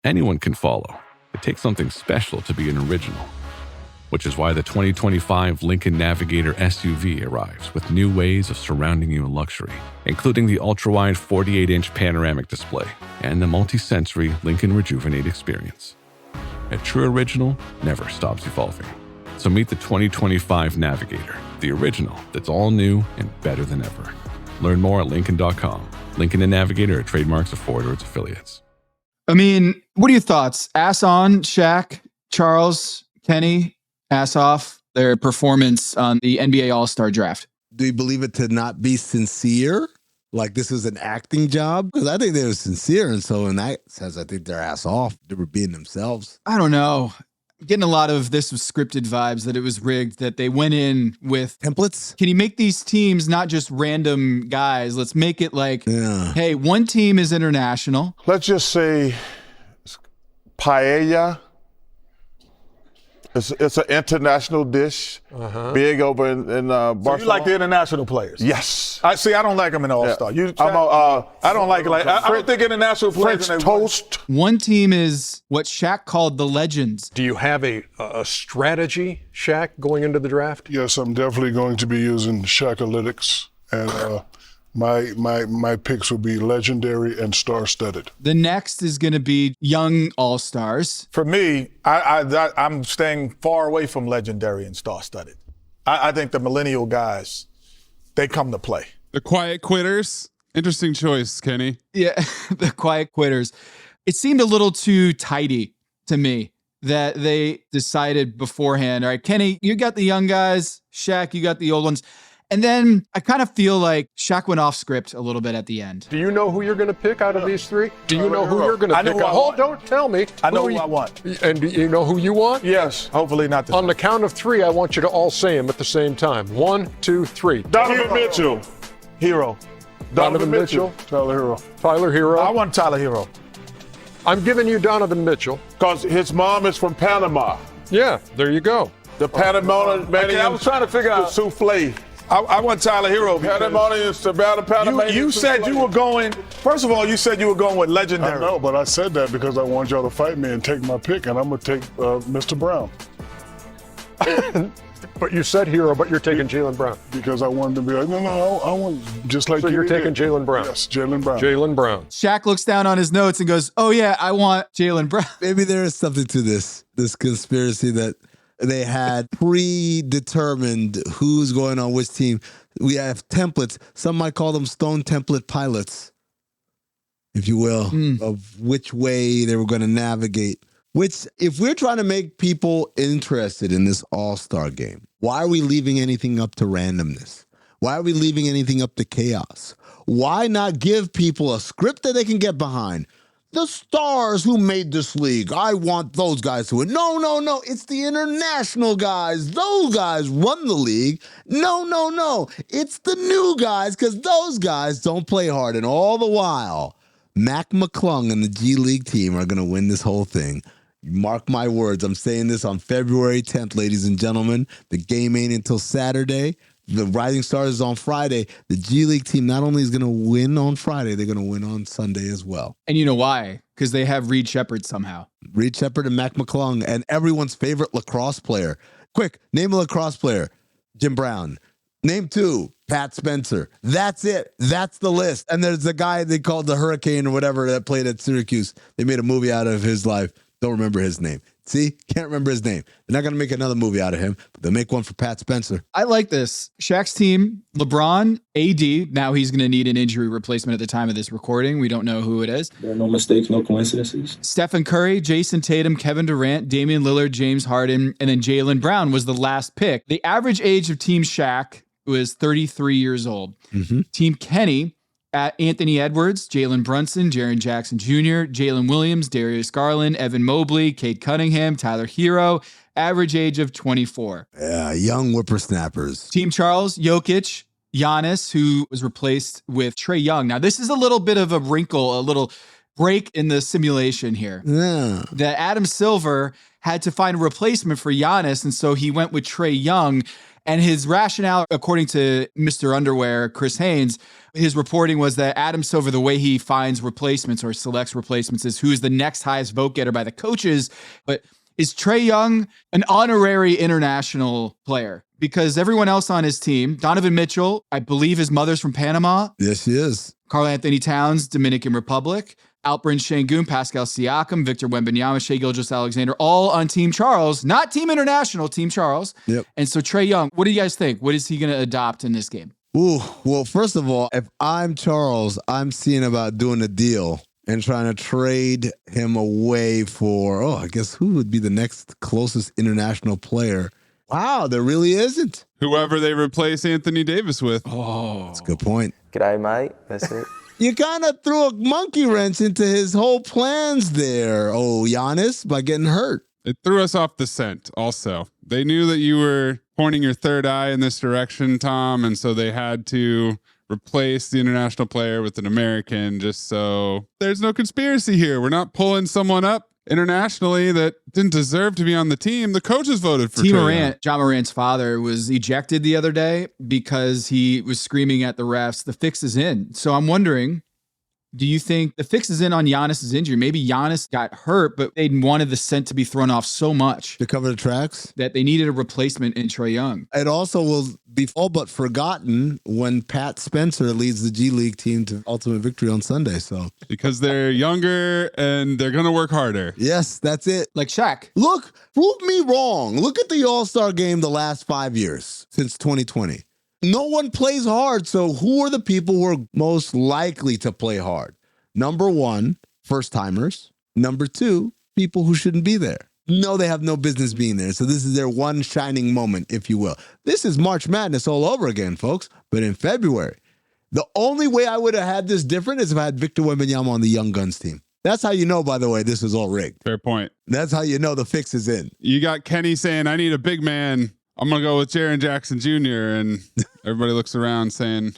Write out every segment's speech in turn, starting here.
Anyone can follow. It takes something special to be an original, which is why the 2025 Lincoln Navigator SUV arrives with new ways of surrounding you in luxury, including the ultra-wide 48-inch panoramic display and the multi-sensory Lincoln Rejuvenate experience. A true original never stops evolving. So meet the 2025 Navigator, the original that's all new and better than ever. Learn more at Lincoln.com. Lincoln and Navigator are trademarks of Ford or its affiliates. I mean, what are your thoughts? Ass on, Shaq, Charles, Kenny, ass off, their performance on the NBA All-Star Draft. Do you believe it to not be sincere? Like this is an acting job? Because I think they were sincere. And so in that sense, I think they're ass off. They were being themselves. I don't know. Getting a lot of this was scripted vibes, that it was rigged, that they went in with templates. Can you make these teams not just random guys? Let's make it like, hey, one team is international. Let's just say paella. It's an international dish, big over in Barcelona. So you like the international players? Yes. I don't like them in the All-Star. I don't like I don't think international players. French toast. One team is what Shaq called the legends. Do you have a strategy, Shaq, going into the draft? Yes, I'm definitely going to be using Shaqalytics, and my picks will be legendary and star-studded. The next is going to be young all-stars. For me, I'm staying far away from legendary and star-studded. I think the millennial guys, they come to play. The quiet quitters. Interesting choice, Kenny. Yeah, the quiet quitters. It seemed a little too tidy to me that they decided beforehand, all right, Kenny, you got the young guys. Shaq, you got the old ones. And then I kind of feel like Shaq went off script a little bit at the end. Do you know who you're going to pick out of these three? Do you know who you're going to pick out? Don't tell me. I know who I want. And do you know who you want? Yes, hopefully not. On the count of three, I want you to all say them at the same time. 1, 2, 3. Donovan Mitchell. Hero. Donovan Mitchell. Tyler Hero. Tyler Hero. I want Tyler Hero. I'm giving you Donovan Mitchell. Because his mom is from Panama. Yeah, there you go. The Panamanian. Okay, I was trying to figure out. Souffle. I want Tyler Hero. Panamanian, Savannah, Panamanian. You said you were going, first of all, you said you were going with legendary. I know, but I said that because I want y'all to fight me and take my pick, and I'm going to take Mr. Brown. But you said Hero, but you're taking Jaylen Brown. Because I wanted to be like, no, I want just like So you're taking did. Jaylen Brown. Yes, Jaylen Brown. Jaylen Brown. Shaq looks down on his notes and goes, oh yeah, I want Jaylen Brown. Maybe there is something to this conspiracy that they had predetermined who's going on which team. We have templates. Some might call them stone template pilots, if you will, of which way they were going to navigate. Which, if we're trying to make people interested in this all-star game, why are we leaving anything up to randomness? Why are we leaving anything up to chaos? Why not give people a script that they can get behind? The stars who made this league, I want those guys to win. No. It's the international guys. Those guys run the league. No. It's the new guys because those guys don't play hard. And all the while, Mac McClung and the G League team are going to win this whole thing. Mark my words. I'm saying this on February 10th, ladies and gentlemen. The game ain't until Saturday. The Rising Stars is on Friday. The G League team not only is going to win on Friday, they're going to win on Sunday as well. And you know why? Because they have Reed Sheppard somehow. Reed Sheppard and Mac McClung and everyone's favorite lacrosse player. Quick, name a lacrosse player. Jim Brown. Name 2, Pat Spencer. That's it. That's the list. And there's the guy they called the Hurricane or whatever that played at Syracuse. They made a movie out of his life. Don't remember his name. See? Can't remember his name. They're not going to make another movie out of him, but they'll make one for Pat Spencer. I like this. Shaq's team, LeBron, AD. Now he's going to need an injury replacement at the time of this recording. We don't know who it is. There are no mistakes, no coincidences. Stephen Curry, Jason Tatum, Kevin Durant, Damian Lillard, James Harden, and then Jaylen Brown was the last pick. The average age of Team Shaq was 33 years old. Team Kenny, at Anthony Edwards, Jalen Brunson, Jaren Jackson Jr., Jalen Williams, Darius Garland, Evan Mobley, Cade Cunningham, Tyler Hero, average age of 24. Yeah, young whippersnappers. Team Charles, Jokic, Giannis, who was replaced with Trae Young. Now, this is a little bit of a wrinkle, a little break in the simulation here. Yeah. That Adam Silver had to find a replacement for Giannis, and so he went with Trae Young. And his rationale, according to Mr. Underwear, Chris Haynes, his reporting was that Adam Silver, the way he finds replacements or selects replacements is who's the next highest vote getter by the coaches. But is Trae Young an honorary international player? Because everyone else on his team, Donovan Mitchell, I believe his mother's from Panama. Yes, she is. Karl Anthony Towns, Dominican Republic. Alperen Şengün, Pascal Siakam, Victor Wembanyama, Shai Gilgeous-Alexander, all on Team Charles, not Team International, Team Charles. Yep. And so Trae Young, what do you guys think? What is he going to adopt in this game? Ooh, well, first of all, if I'm Charles, I'm seeing about doing a deal and trying to trade him away for, I guess who would be the next closest international player? Wow, there really isn't. Whoever they replace Anthony Davis with. Oh, that's a good point. G'day, mate. That's it. You kind of threw a monkey wrench into his whole plans there, Giannis, by getting hurt. It threw us off the scent also. They knew that you were pointing your third eye in this direction, Tom, and so they had to replace the international player with an American just so there's no conspiracy here. We're not pulling someone up internationally that didn't deserve to be on the team. The coaches voted for Morant. John Morant's father was ejected the other day because he was screaming at the refs, the fix is in. So I'm wondering, do you think the fix is in on Giannis's injury? Maybe Giannis got hurt, but they wanted the scent to be thrown off so much to cover the tracks that they needed a replacement in Trae Young. It also will be all but forgotten when Pat Spencer leads the G League team to ultimate victory on Sunday. So because they're younger and they're going to work harder. Yes, that's it. Like Shaq. Look, prove me wrong. Look at the All-Star game the last 5 years since 2020. No one plays hard, so who are the people who are most likely to play hard? Number one, first-timers. Number two, people who shouldn't be there. No, they have no business being there, so this is their one shining moment, if you will. This is March Madness all over again, folks, but in February. The only way I would have had this different is if I had Victor Wembanyama on the Young Guns team. That's how you know, by the way, this is all rigged. Fair point. That's how you know the fix is in. You got Kenny saying, I need a big man. I'm going to go with Jaren Jackson Jr. And everybody looks around saying,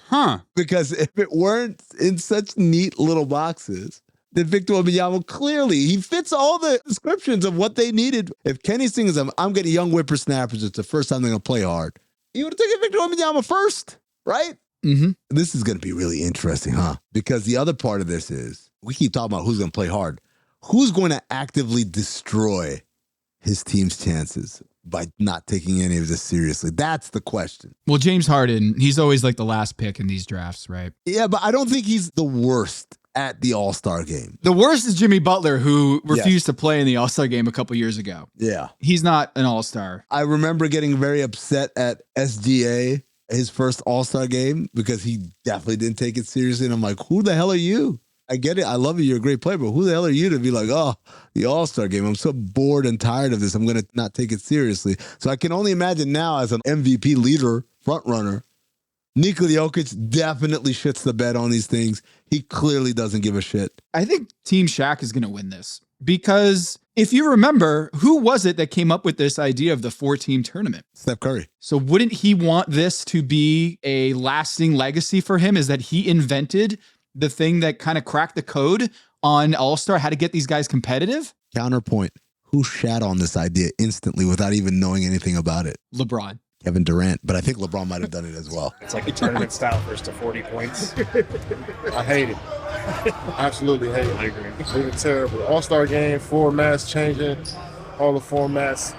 Because if it weren't in such neat little boxes, then Victor Wembanyama clearly, he fits all the descriptions of what they needed. If Kenny sings them, I'm getting young whippersnappers, it's the first time they're going to play hard. You would have taken Victor Wembanyama first, right? Mm-hmm. This is going to be really interesting, Because the other part of this is, we keep talking about who's going to play hard. Who's going to actively destroy his team's chances by not taking any of this seriously? That's the question. Well, James Harden, he's always like the last pick in these drafts, right? Yeah, but I don't think he's the worst at the All-Star game. The worst is Jimmy Butler, who refused to play in the All-Star game a couple years ago. Yeah. He's not an All-Star. I remember getting very upset at SGA, his first All-Star game, because he definitely didn't take it seriously. And I'm like, who the hell are you? I get it. I love you. You're a great player, but who the hell are you to be like, the All-Star game? I'm so bored and tired of this. I'm going to not take it seriously. So I can only imagine now as an MVP leader, front runner, Nikola Jokic definitely shits the bed on these things. He clearly doesn't give a shit. I think Team Shaq is going to win this because if you remember, who was it that came up with this idea of the 4-team tournament? Steph Curry. So wouldn't he want this to be a lasting legacy for him? Is that he invented the thing that kind of cracked the code on All-Star, how to get these guys competitive? Counterpoint. Who shat on this idea instantly without even knowing anything about it? LeBron. Kevin Durant, but I think LeBron might have done it as well. It's like a tournament style first to 40 points. I hate it. Absolutely hate it. I agree. It's terrible. All-Star game, formats changing, all the formats.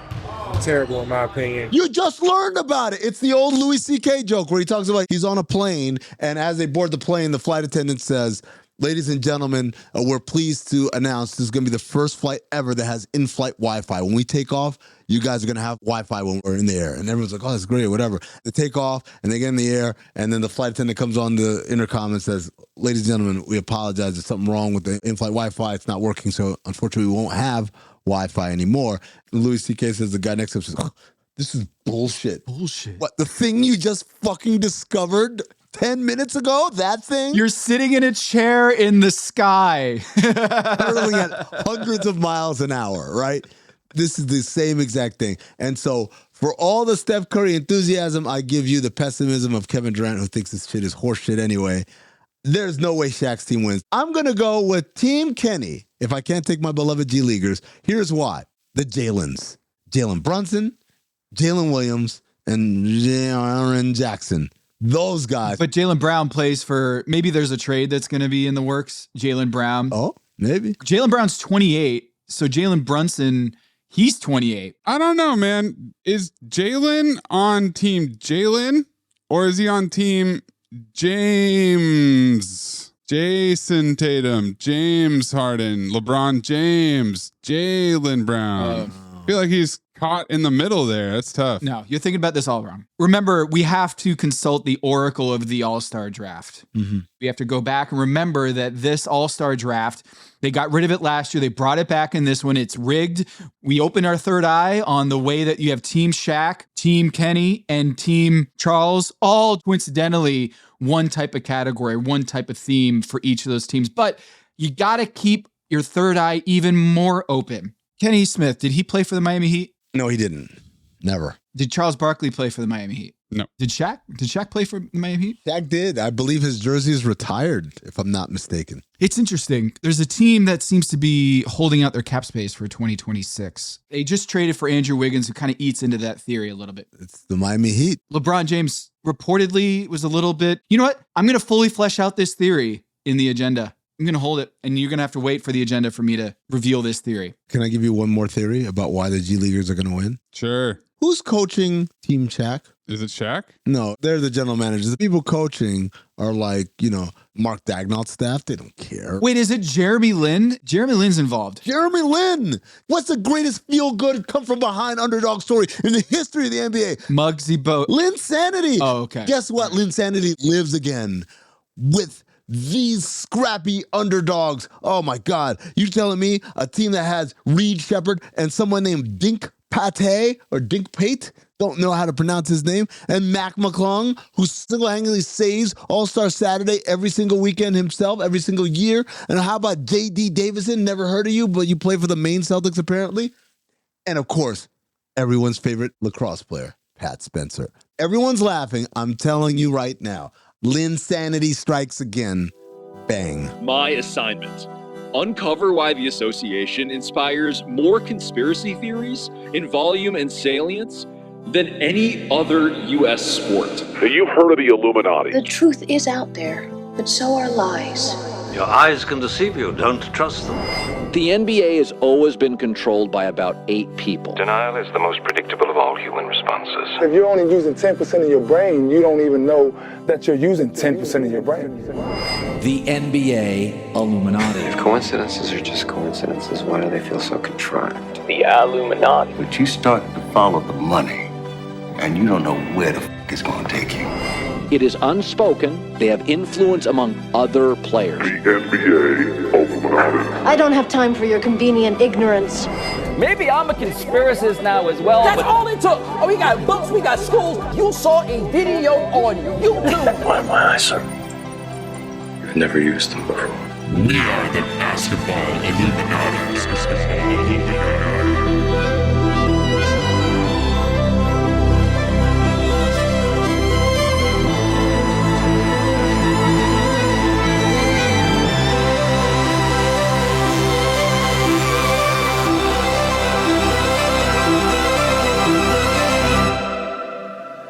Terrible in my opinion. You just learned about it. It's the old Louis C.K. joke where he talks about he's on a plane, and as they board the plane, the flight attendant says, "Ladies and gentlemen, we're pleased to announce this is going to be the first flight ever that has in-flight Wi-Fi. When we take off, you guys are going to have Wi-Fi when we're in the air." And everyone's like, "Oh, that's great," whatever. They take off, and they get in the air, and then the flight attendant comes on the intercom and says, "Ladies and gentlemen, we apologize. There's something wrong with the in-flight Wi-Fi. It's not working, so unfortunately we won't have Wi-Fi anymore." And Louis C.K. says, the guy next to him says, "Oh, this is bullshit." Bullshit. What, the thing you just fucking discovered 10 minutes ago? That thing? You're sitting in a chair in the sky. Hurtling at hundreds of miles an hour, right? This is the same exact thing. And so for all the Steph Curry enthusiasm, I give you the pessimism of Kevin Durant, who thinks this shit is horseshit anyway. there's no way Shaq's team wins. I'm going to go with Team Kenny. If I can't take my beloved G Leaguers, here's why. The Jalen's. Jalen Brunson, Jalen Williams, and Jaren Jackson. Those guys. But Jaylen Brown plays for, maybe there's a trade that's going to be in the works. Jaylen Brown. Oh, maybe. Jaylen Brown's 28. So Jalen Brunson, he's 28. I don't know, man. Is Jalen on Team Jalen or is he on Team James? Jason Tatum, James Harden, LeBron James, Jaylen Brown. I feel like he's caught in the middle there. That's tough. No, you're thinking about this all wrong. Remember, we have to consult the oracle of the All-Star draft. We have to go back and remember that this All-Star draft, they got rid of it last year. They brought it back in this one. It's rigged. We opened our third eye on the way that you have Team Shaq, Team Kenny, and Team Charles, all coincidentally one type of category, one type of theme for each of those teams. But you got to keep your third eye even more open. Kenny Smith, did he play for the Miami Heat? No, he didn't. Never. Did Charles Barkley play for the Miami Heat? No. Did Shaq? Did Shaq play for the Miami Heat? Shaq did. I believe his jersey is retired, if I'm not mistaken. It's interesting. There's a team that seems to be holding out their cap space for 2026. They just traded for Andrew Wiggins, who kind of eats into that theory a little bit. It's the Miami Heat. LeBron James reportedly was a little bit, you know what? I'm going to fully flesh out this theory in the agenda. I'm going to hold it, and you're going to have to wait for the agenda for me to reveal this theory. Can I give you one more theory about why the G Leaguers are going to win? Sure. Who's coaching Team Shaq? Is it Shaq? No, they're the general managers. The people coaching are like, Mark Dagnall's staff. They don't care. Wait, is it Jeremy Lin? Jeremy Lin's involved. Jeremy Lin. What's the greatest feel-good, come-from-behind underdog story in the history of the NBA? Muggsy Bogues. Linsanity. Oh, okay. Guess what? Linsanity lives again with these scrappy underdogs. Oh, my God. You telling me a team that has Reed Shepherd and someone named Dink Pate or Dink Pate, don't know how to pronounce his name, and Mac McClung, who single-handedly saves All-Star Saturday every single weekend himself, every single year. And how about J.D. Davison? Never heard of you, but you play for the Maine Celtics, apparently. And, of course, everyone's favorite lacrosse player, Pat Spencer. Everyone's laughing. I'm telling you right now. Linsanity strikes again. Bang. My assignment. Uncover why the association inspires more conspiracy theories in volume and salience than any other U.S. sport. You've heard of the Illuminati. The truth is out there, but so are lies. Your eyes can deceive you. Don't trust them. The NBA has always been controlled by about 8 people. Denial is the most predictable of all human responses. If you're only using 10% of your brain, you don't even know that you're using 10% of your brain. The NBA Illuminati. If coincidences are just coincidences, why do they feel so contrived? The Illuminati. But you start to follow the money, and you don't know where the f*** it's going to take you. It is unspoken. They have influence among other players. The NBA Illuminati. I don't have time for your convenient ignorance. Maybe I'm a conspiracist now as well. That's all it took. Oh, we got books, we got schools. You saw a video on YouTube. My eyes, sir. You've never used them before. We are the Basketball Illuminati.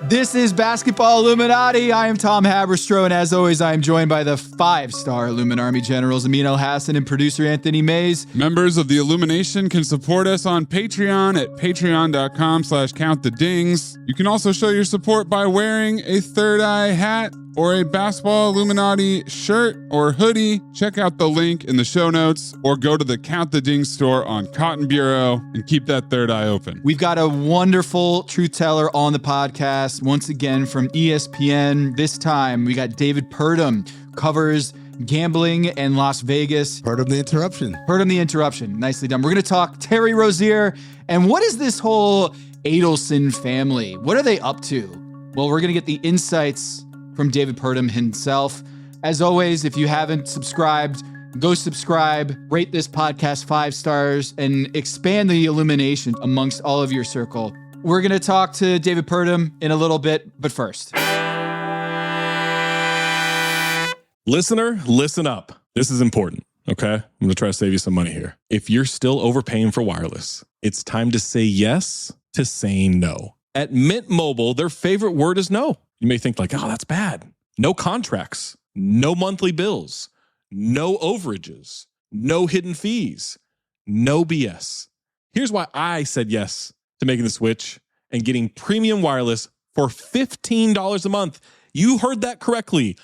This is Basketball Illuminati. I am Tom Haberstroh, and as always, I am joined by the 5-star Illuminati generals, Amin Elhassan and producer Anthony Mays. Members of the Illumination can support us on Patreon at patreon.com/countthedings. You can also show your support by wearing a Third Eye hat or a Basketball Illuminati shirt or hoodie. Check out the link in the show notes or go to the Count the Dings store on Cotton Bureau and keep that third eye open. We've got a wonderful truth teller on the podcast, once again from ESPN. This time we got David Purdum, covers gambling in Las Vegas. Purdum the interruption. Purdum the interruption. Nicely done. We're going to talk Terry Rozier and what is this whole Adelson family? What are they up to? Well, we're going to get the insights from David Purdum himself. As always, if you haven't subscribed, go subscribe, rate this podcast 5 stars, and expand the illumination amongst all of your circle. We're going to talk to David Purdum in a little bit, but first. Listener, listen up. This is important, okay? I'm going to try to save you some money here. If you're still overpaying for wireless, it's time to say yes to saying no. At Mint Mobile, their favorite word is no. You may think like, oh, that's bad. No contracts, no monthly bills, no overages, no hidden fees, no BS. Here's why I said yes to making the switch and getting premium wireless for $15 a month. You heard that correctly.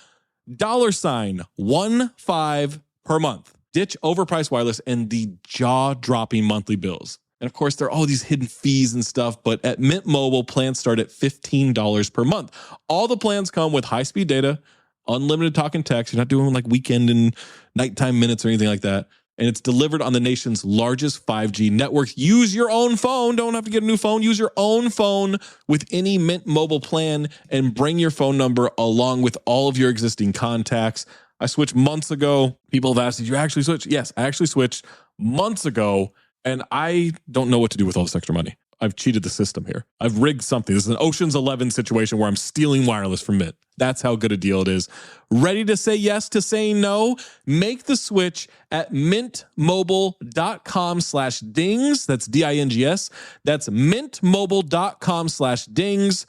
$15 per month. Ditch overpriced wireless and the jaw-dropping monthly bills. And of course, there are all these hidden fees and stuff, but at Mint Mobile, plans start at $15 per month. All the plans come with high-speed data, unlimited talk and text. You're not doing like weekend and nighttime minutes or anything like that. And it's delivered on the nation's largest 5G network. Use your own phone. Don't have to get a new phone. Use your own phone with any Mint Mobile plan and bring your phone number along with all of your existing contacts. I switched months ago. People have asked, did you actually switch? Yes, I actually switched months ago, and I don't know what to do with all this extra money. I've cheated the system here. I've rigged something. This is an Ocean's 11 situation where I'm stealing wireless from Mint. That's how good a deal it is. Ready to say yes to saying no? Make the switch at mintmobile.com/dings. That's DINGS. That's mintmobile.com/dings.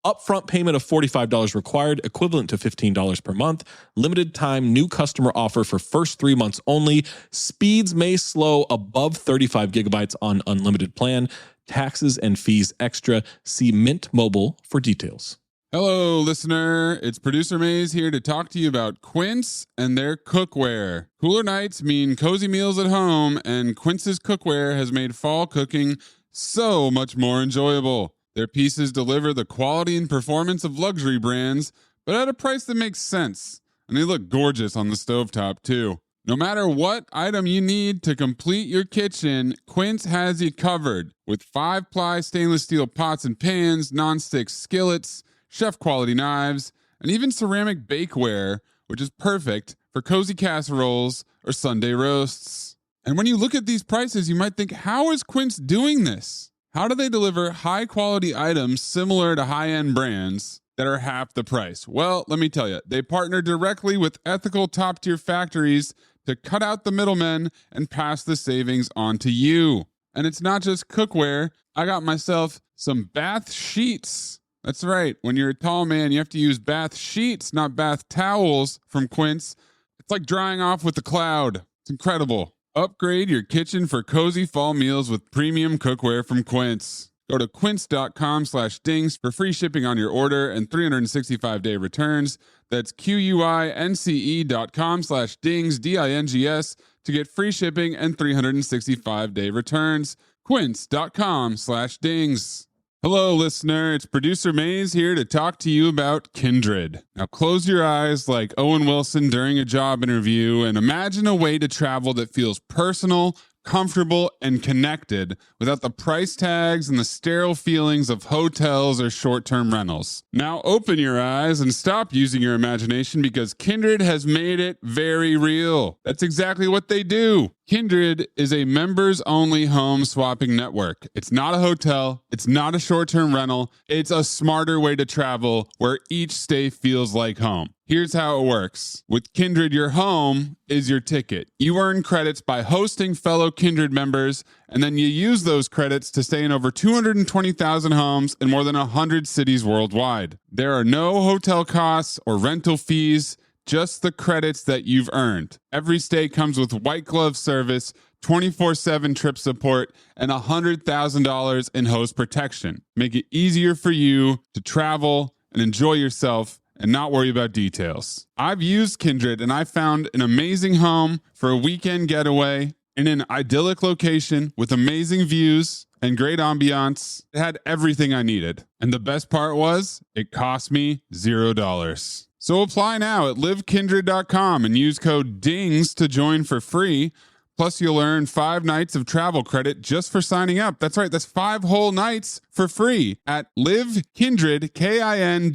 Upfront payment of $45 required, equivalent to $15 per month. Limited time new customer offer for first 3 months only. Speeds may slow above 35 gigabytes on unlimited plan. Taxes and fees extra. See Mint Mobile for details. Hello, listener. It's Producer Mays here to talk to you about Quince and their cookware. Cooler nights mean cozy meals at home, and Quince's cookware has made fall cooking so much more enjoyable. Their pieces deliver the quality and performance of luxury brands, but at a price that makes sense. And they look gorgeous on the stovetop, too. No matter what item you need to complete your kitchen, Quince has you covered. With 5-ply stainless steel pots and pans, nonstick skillets, chef-quality knives, and even ceramic bakeware, which is perfect for cozy casseroles or Sunday roasts. And when you look at these prices, you might think, how is Quince doing this? How do they deliver high-quality items similar to high-end brands that are half the price? Well, let me tell you, they partner directly with ethical top-tier factories to cut out the middlemen and pass the savings on to you. And it's not just cookware. I got myself some bath sheets. That's right. When you're a tall man, you have to use bath sheets, not bath towels from Quince. It's like drying off with the cloud. It's incredible. Upgrade your kitchen for cozy fall meals with premium cookware from Quince. Go to quince.com/dings for free shipping on your order and 365-day returns. That's QUINCE.com/dings, DINGS, to get free shipping and 365-day returns. Quince.com/dings. Hello, listener. It's Producer Mays here to talk to you about Kindred. Now, close your eyes like Owen Wilson during a job interview and imagine a way to travel that feels personal, comfortable, and connected without the price tags and the sterile feelings of hotels or short-term rentals. Now open your eyes and stop using your imagination because Kindred has made it very real. That's exactly what they do. Kindred is a members-only home swapping network. It's not a hotel. It's not a short-term rental. It's a smarter way to travel where each stay feels like home. Here's how it works. With Kindred, your home is your ticket. You earn credits by hosting fellow Kindred members, and then you use those credits to stay in over 220,000 homes in more than 100 cities worldwide. There are no hotel costs or rental fees, just the credits that you've earned. Every stay comes with white glove service, 24/7 trip support, and $100,000 in host protection. Make it easier for you to travel and enjoy yourself and not worry about details. I've used Kindred and I found an amazing home for a weekend getaway in an idyllic location with amazing views and great ambiance. It had everything I needed. And the best part was, it cost me $0. So apply now at livekindred.com and use code DINGS to join for free. Plus, you'll earn 5 nights of travel credit just for signing up. That's right, that's 5 whole nights for free at livekindred, KINDRED.com,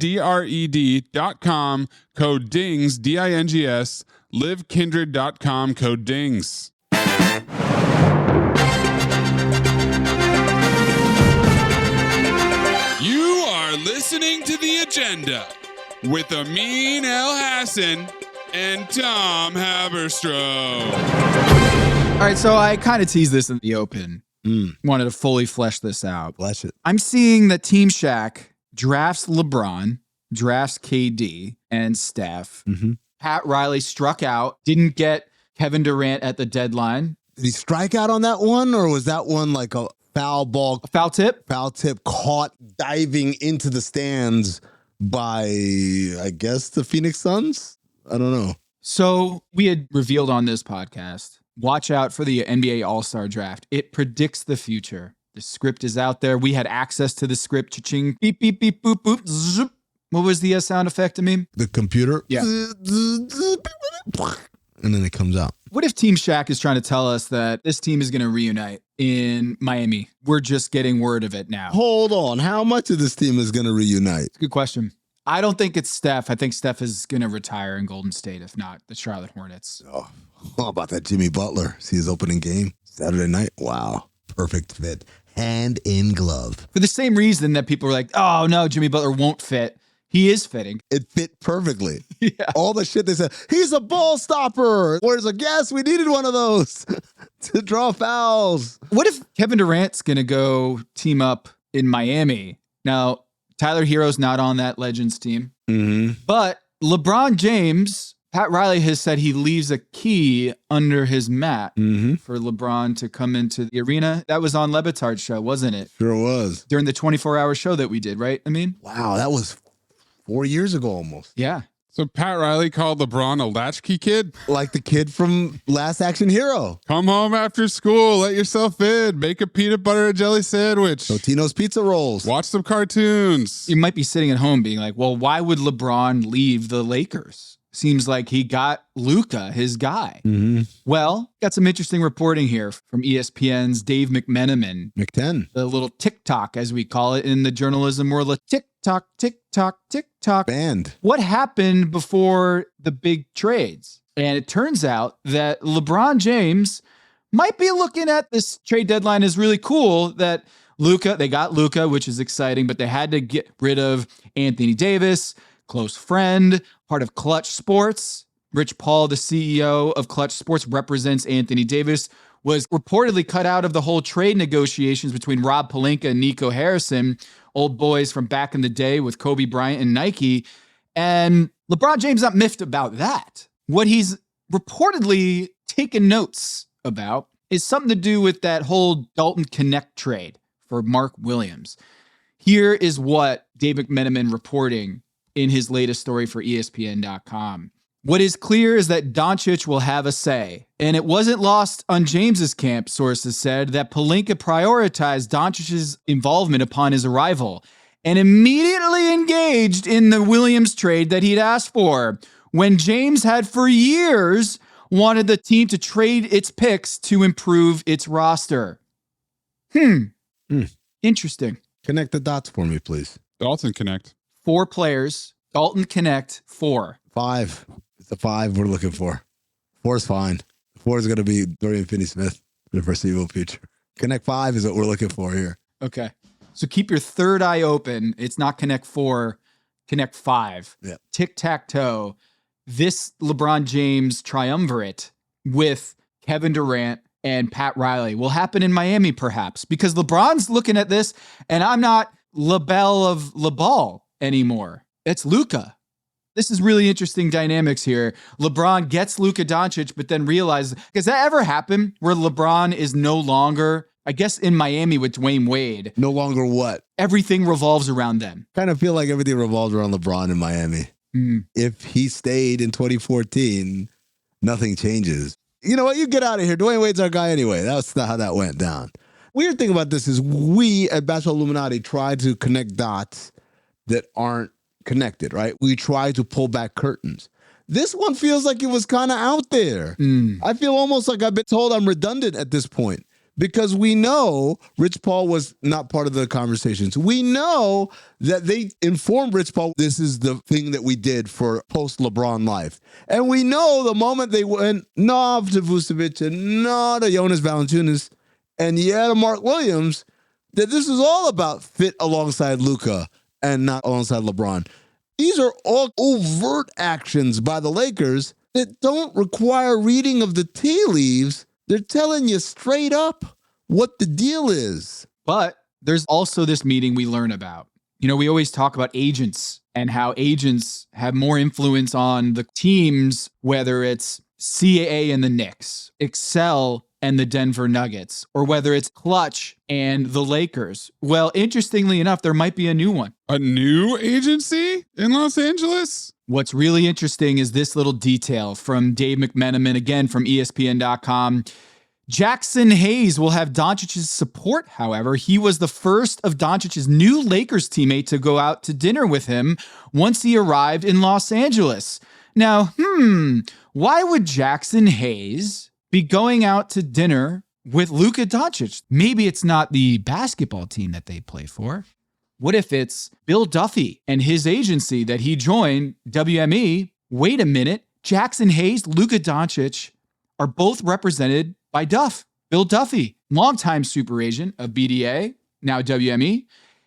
code DINGS, DINGS, livekindred.com, code DINGS. You are listening to The Agenda with Amin Elhassan and Tom Haberstroh. All right, so I kind of teased this in the open. Wanted to fully flesh this out. Flesh it. I'm seeing that Team Shaq drafts LeBron, drafts KD and Steph. Pat Riley struck out, didn't get Kevin Durant at the deadline. Did he strike out on that one, or was that one like a foul ball? Foul tip? Foul tip caught diving into the stands by, I guess, the Phoenix Suns? I don't know. So we had revealed on this podcast, watch out for the NBA All-Star Draft. It predicts the future. The script is out there. We had access to the script. Cha-ching, beep, beep, beep, boop, boop, zoop. What was the sound effect, I mean? The computer? Yeah. And then it comes out. What if Team Shaq is trying to tell us that this team is going to reunite in Miami? We're just getting word of it now. Hold on. How much of this team is going to reunite? Good question. I don't think it's Steph. I think Steph is going to retire in Golden State, if not the Charlotte Hornets. Oh, how about that Jimmy Butler? See his opening game Saturday night? Wow. Perfect fit. Hand in glove. For the same reason that people are like, oh, no, Jimmy Butler won't fit. He is fitting. It fit perfectly. Yeah. All the shit they said, he's a ball stopper. Whereas like, yes, we needed one of those to draw fouls. What if Kevin Durant's going to go team up in Miami? Now, Tyler Hero's not on that Legends team. But LeBron James, Pat Riley has said he leaves a key under his mat for LeBron to come into the arena. That was on Le Batard's show, wasn't it? Sure was. During the 24-hour show that we did, right? I mean, wow, that was 4 years ago almost. Yeah. So Pat Riley called LeBron a latchkey kid? Like the kid from Last Action Hero. Come home after school, let yourself in, make a peanut butter and jelly sandwich. Totino's Pizza Rolls. Watch some cartoons. You might be sitting at home being like, well, why would LeBron leave the Lakers? Seems like he got Luka, his guy. Well, got some interesting reporting here from ESPN's Dave McMenamin. McTen. The little TikTok, as we call it in the journalism world, a TikTok, TikTok, TikTok. Banned. What happened before the big trades? And it turns out that LeBron James might be looking at this trade deadline as really cool, that Luka, they got Luka, which is exciting, but they had to get rid of Anthony Davis, close friend, part of Clutch Sports. Rich Paul, the CEO of Clutch Sports, represents Anthony Davis, was reportedly cut out of the whole trade negotiations between Rob Pelinka and Nico Harrison, old boys from back in the day with Kobe Bryant and Nike. And LeBron James not miffed about that. What he's reportedly taken notes about is something to do with that whole Dalton Knecht trade for Mark Williams. Here is what Dave McMenamin reporting in his latest story for ESPN.com. What is clear is that Doncic will have a say, and it wasn't lost on James's camp, sources said, that Pelinka prioritized Doncic's involvement upon his arrival and immediately engaged in the Williams trade that he'd asked for, when James had for years wanted the team to trade its picks to improve its roster. Interesting. Connect the dots for me, please. Dalton Knecht. 4 players. Dalton Knecht, 4. 5. It's the 5 we're looking for. 4 is fine. 4 is going to be Dorian Finney-Smith for the foreseeable future. Connect 5 is what we're looking for here. Okay. So keep your third eye open. It's not Connect 4, Connect 5. Yeah. Tic-tac-toe. This LeBron James triumvirate with Kevin Durant and Pat Riley will happen in Miami, perhaps, because LeBron's looking at this, and I'm not LaBelle of LaBall anymore. It's Luka. This is really interesting dynamics here. LeBron gets Luka Doncic, but then realizes, does that ever happen where LeBron is no longer, I guess in Miami with Dwayne Wade? No longer what? Everything revolves around them. Kind of feel like everything revolves around LeBron in Miami. If he stayed in 2014, nothing changes. You know what? You get out of here. Dwayne Wade's our guy anyway. That's not how that went down. Weird thing about this is we at Basketball Illuminati try to connect dots that aren't connected, right? We try to pull back curtains. This one feels like it was kind of out there. I feel almost like I've been told I'm redundant at this point, because we know Rich Paul was not part of the conversations. We know that they informed Rich Paul, this is the thing that we did for post-LeBron life. And we know the moment they went, no to Vucevic and no to Jonas Valanciunas and yeah to Mark Williams, that this is all about fit alongside Luka and not alongside LeBron. These are all overt actions by the Lakers that don't require reading of the tea leaves. They're telling you straight up what the deal is. But there's also this meeting we learn about. We always talk about agents and how agents have more influence on the teams, whether it's CAA and the Knicks, Excel and the Denver Nuggets, or whether it's Clutch and the Lakers. Well, interestingly enough, there might be a new one. A new agency in Los Angeles? What's really interesting is this little detail from Dave McMenamin, again from ESPN.com. Jaxson Hayes will have Doncic's support, however. He was the first of Doncic's new Lakers teammate to go out to dinner with him once he arrived in Los Angeles. Now, why would Jaxson Hayes be going out to dinner with Luka Doncic? Maybe it's not the basketball team that they play for. What if it's Bill Duffy and his agency that he joined, WME? Wait a minute. Jaxson Hayes, Luka Doncic are both represented by Bill Duffy, longtime super agent of BDA, now WME.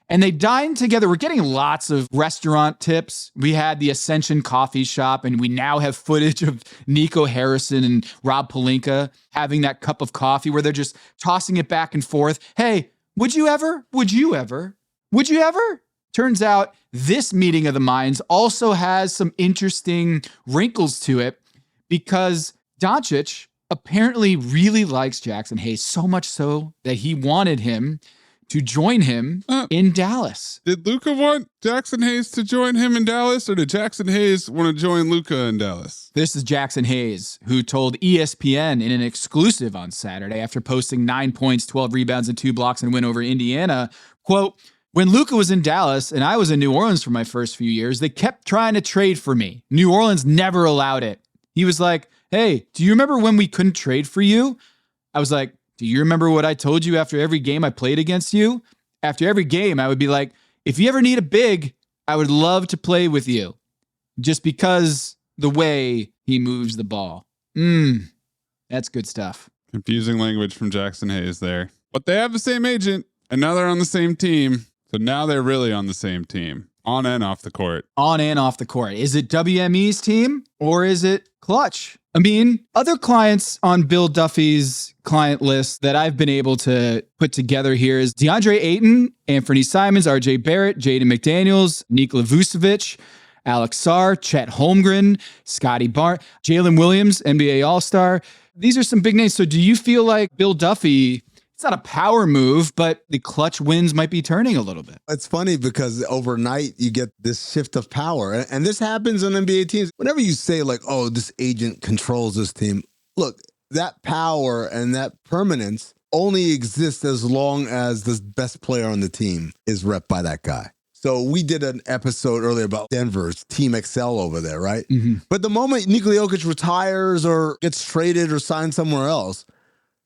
And they dined together. We're getting lots of restaurant tips. We had the Ascension Coffee Shop, and we now have footage of Nico Harrison and Rob Pelinka having that cup of coffee where they're just tossing it back and forth. Hey, would you ever? Would you ever? Would you ever? Turns out this meeting of the minds also has some interesting wrinkles to it because Doncic apparently really likes Jaxson Hayes, so much so that he wanted him to join him in Dallas. Did Luka want Jaxson Hayes to join him in Dallas, or did Jaxson Hayes want to join Luka in Dallas? This is Jaxson Hayes, who told ESPN in an exclusive on Saturday after posting 9 points, 12 rebounds, and 2 blocks and win over Indiana, quote, "When Luka was in Dallas and I was in New Orleans for my first few years, they kept trying to trade for me. New Orleans never allowed it. He was like, hey, do you remember when we couldn't trade for you? I was like, do you remember what I told you after every game I played against you? After every game, I would be like, if you ever need a big, I would love to play with you. Just because the way he moves the ball. That's good stuff." Confusing language from Jaxson Hayes there. But they have the same agent, and now they're on the same team. So now they're really on the same team, on and off the court. On and off the court. Is it WME's team or is it Clutch? I mean, other clients on Bill Duffy's client list that I've been able to put together here is DeAndre Ayton, Anthony Simons, RJ Barrett, Jaden McDaniels, Nikola Vucevic, Alex Sarr, Chet Holmgren, Scotty Barnes, Jalen Williams, NBA All-Star. These are some big names. So do you feel like Bill Duffy, it's not a power move, but the Clutch wins might be turning a little bit? It's funny because overnight you get this shift of power. And this happens on NBA teams. Whenever you say like, oh, this agent controls this team, look, that power and that permanence only exists as long as the best player on the team is rep by that guy. So we did an episode earlier about Denver's Team Excel over there, right? Mm-hmm. But the moment Nikola Jokic retires or gets traded or signed somewhere else,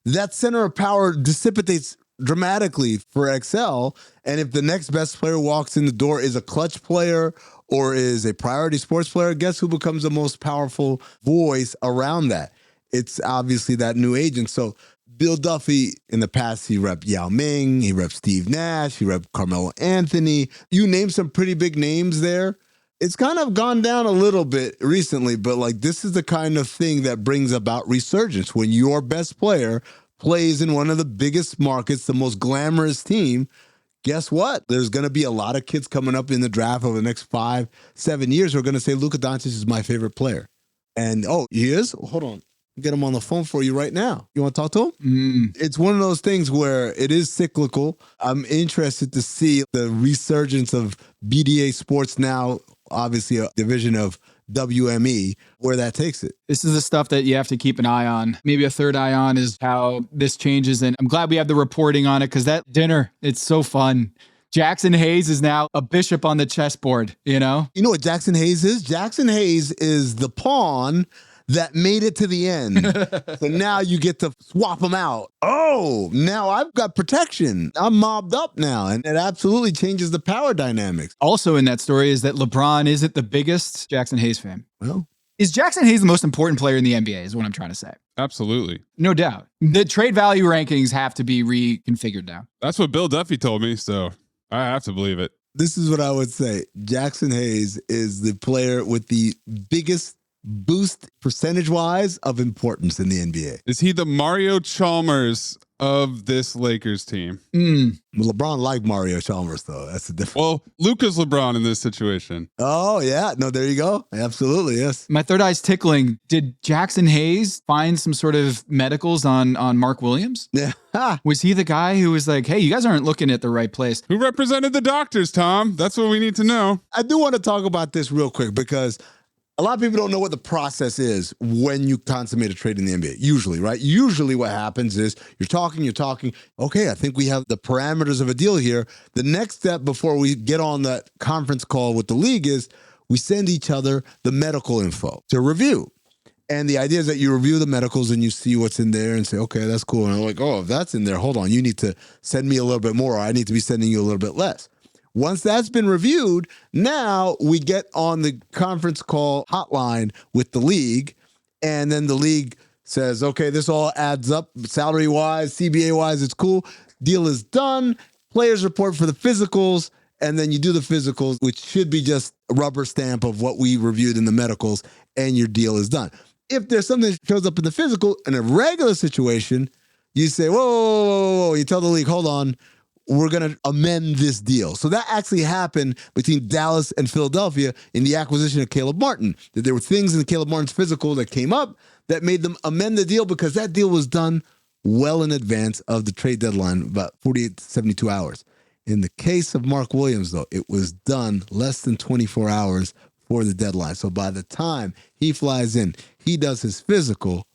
that center of power dissipates dramatically for Excel. And if the next best player walks in the door is a Clutch player or is a priority sports player, guess who becomes the most powerful voice around that? It's obviously that new agent. So Bill Duffy, in the past, he repped Yao Ming, he repped Steve Nash, he repped Carmelo Anthony. You name some pretty big names there. It's kind of gone down a little bit recently, but like this is the kind of thing that brings about resurgence. When your best player plays in one of the biggest markets, the most glamorous team, guess what? There's going to be a lot of kids coming up in the draft over the next 5-7 years who are going to say, Luka Doncic is my favorite player. And, oh, he is? Hold on. Get him on the phone for you right now. You want to talk to him? It's one of those things where it is cyclical. I'm interested to see the resurgence of BDA Sports now, obviously a division of WME, where that takes it. This is the stuff that you have to keep an eye on. Maybe a third eye on is how this changes. And I'm glad we have the reporting on it because that dinner, it's so fun. Jaxson Hayes is now a bishop on the chessboard, you know? You know what Jaxson Hayes is? Jaxson Hayes is the pawn that made it to the end. So now you get to swap them out. Oh, now I've got protection. I'm mobbed up now. And it absolutely changes the power dynamics. Also in that story is that LeBron isn't the biggest Jaxson Hayes fan. Well, is Jaxson Hayes the most important player in the NBA is what I'm trying to say. Absolutely. No doubt. The trade value rankings have to be reconfigured now. That's what Bill Duffy told me, so I have to believe it. This is what I would say. Jaxson Hayes is the player with the biggest boost percentage-wise of importance in the NBA. Is he the Mario Chalmers of this Lakers team? LeBron liked Mario Chalmers, though. That's the difference. Well, Luka's LeBron in this situation. Oh, yeah. No, there you go. Absolutely, yes. My third eye's tickling. Did Jaxson Hayes find some sort of medicals on Mark Williams? Yeah. Was he the guy who was like, hey, you guys aren't looking at the right place? Who represented the doctors, Tom? That's what we need to know. I do want to talk about this real quick because a lot of people don't know what the process is when you consummate a trade in the NBA. Usually, right? Usually what happens is you're talking. Okay, I think we have the parameters of a deal here. The next step before we get on that conference call with the league is we send each other the medical info to review. And the idea is that you review the medicals and you see what's in there and say, okay, that's cool. And I'm like, oh, if that's in there, hold on. You need to send me a little bit more, or I need to be sending you a little bit less. Once that's been reviewed, now we get on the conference call hotline with the league, and then the league says, okay, this all adds up salary-wise, CBA-wise, it's cool. Deal is done. Players report for the physicals, and then you do the physicals, which should be just a rubber stamp of what we reviewed in the medicals, and your deal is done. If there's something that shows up in the physical, in a regular situation, you say, whoa. You tell the league, hold on, we're going to amend this deal. So that actually happened between Dallas and Philadelphia in the acquisition of Caleb Martin. That there were things in Caleb Martin's physical that came up that made them amend the deal because that deal was done well in advance of the trade deadline, about 48 to 72 hours. In the case of Mark Williams, though, it was done less than 24 hours for the deadline. So by the time he flies in, he does his physical,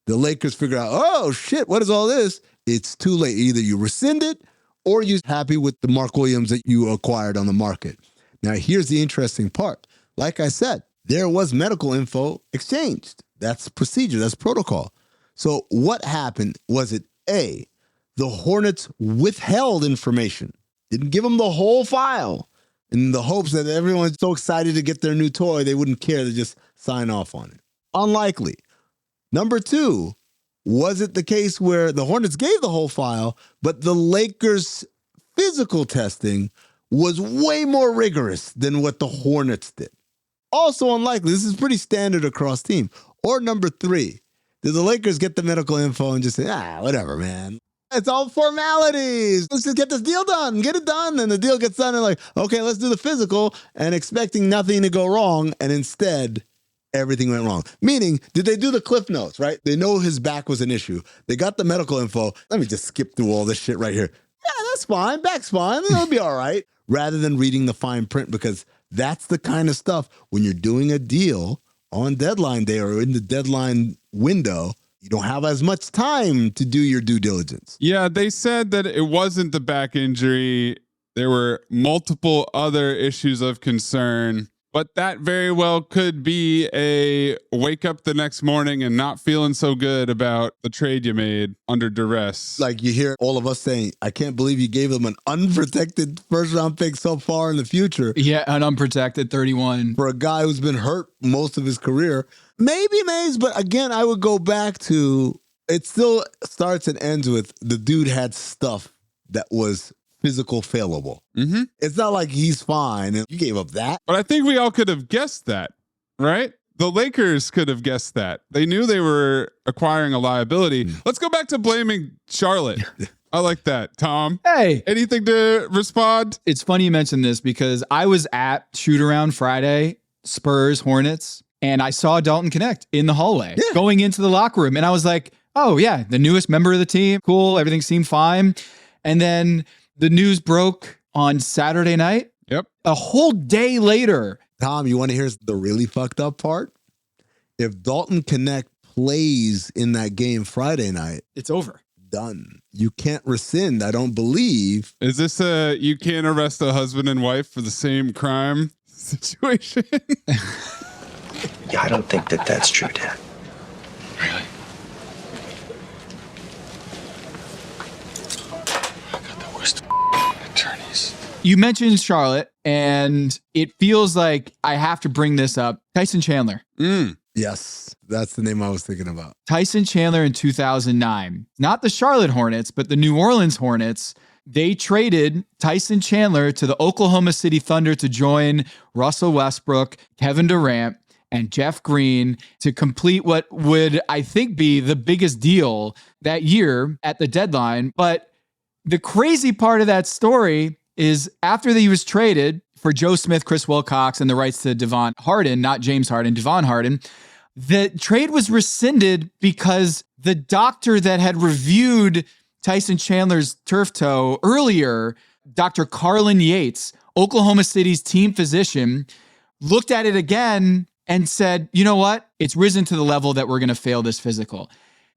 the Lakers figure out, oh, shit, what is all this? It's too late. Either you rescind it or you're happy with the Mark Williams that you acquired on the market. Now, here's the interesting part. Like I said, there was medical info exchanged. That's procedure. That's protocol. So what happened was it, A, the Hornets withheld information, didn't give them the whole file in the hopes that everyone's so excited to get their new toy, they wouldn't care to just sign off on it. Unlikely. Number two, was it the case where the Hornets gave the whole file, but the Lakers' physical testing was way more rigorous than what the Hornets did? Also unlikely. This is pretty standard across team. Or number three, did the Lakers get the medical info and just say, whatever, man. It's all formalities. Let's just get this deal done. Get it done. And the deal gets done and like, okay, let's do the physical, and expecting nothing to go wrong. And instead, everything went wrong. Meaning, did they do the cliff notes, right? They know his back was an issue. They got the medical info. Let me just skip through all this shit right here. Yeah, that's fine. Back's fine. It'll be all right. Rather than reading the fine print, because that's the kind of stuff when you're doing a deal on deadline day or in the deadline window, you don't have as much time to do your due diligence. Yeah, they said that it wasn't the back injury. There were multiple other issues of concern. But that very well could be a wake up the next morning and not feeling so good about the trade you made under duress. Like you hear all of us saying, I can't believe you gave them an unprotected first round pick so far in the future. Yeah, an unprotected 31. For a guy who's been hurt most of his career. Maybe Mays, but again, I would go back to, it still starts and ends with the dude had stuff that was physical failable. Mm-hmm. It's not like he's fine and you gave up that. But I think we all could have guessed that, right? The Lakers could have guessed that. They knew they were acquiring a liability. Let's go back to blaming Charlotte. I like that. Tom. Hey. Anything to respond? It's funny you mentioned this because I was at shoot around Friday, Spurs, Hornets, and I saw Dalton Knecht in the hallway going into the locker room. And I was like, oh yeah, the newest member of the team. Cool. Everything seemed fine. And then the news broke on Saturday night. Yep. A whole day later. Tom, you want to hear the really fucked up part? If Dalton Knecht plays in that game Friday night, it's over. Done. You can't rescind, I don't believe. Is this a you can't arrest a husband and wife for the same crime situation? Yeah, I don't think that that's true, Dad. Really? Attorneys. You mentioned Charlotte, and it feels like I have to bring this up. Tyson Chandler. Yes, that's the name I was thinking about. Tyson Chandler in 2009. Not the Charlotte Hornets, but the New Orleans Hornets. They traded Tyson Chandler to the Oklahoma City Thunder to join Russell Westbrook, Kevin Durant, and Jeff Green to complete what would, I think, be the biggest deal that year at the deadline. But the crazy part of that story is after he was traded for Joe Smith, Chris Wilcox, and the rights to Devon Harden, not James Harden, Devon Harden, the trade was rescinded because the doctor that had reviewed Tyson Chandler's turf toe earlier, Dr. Carlin Yates, Oklahoma City's team physician, looked at it again and said, you know what? It's risen to the level that we're going to fail this physical.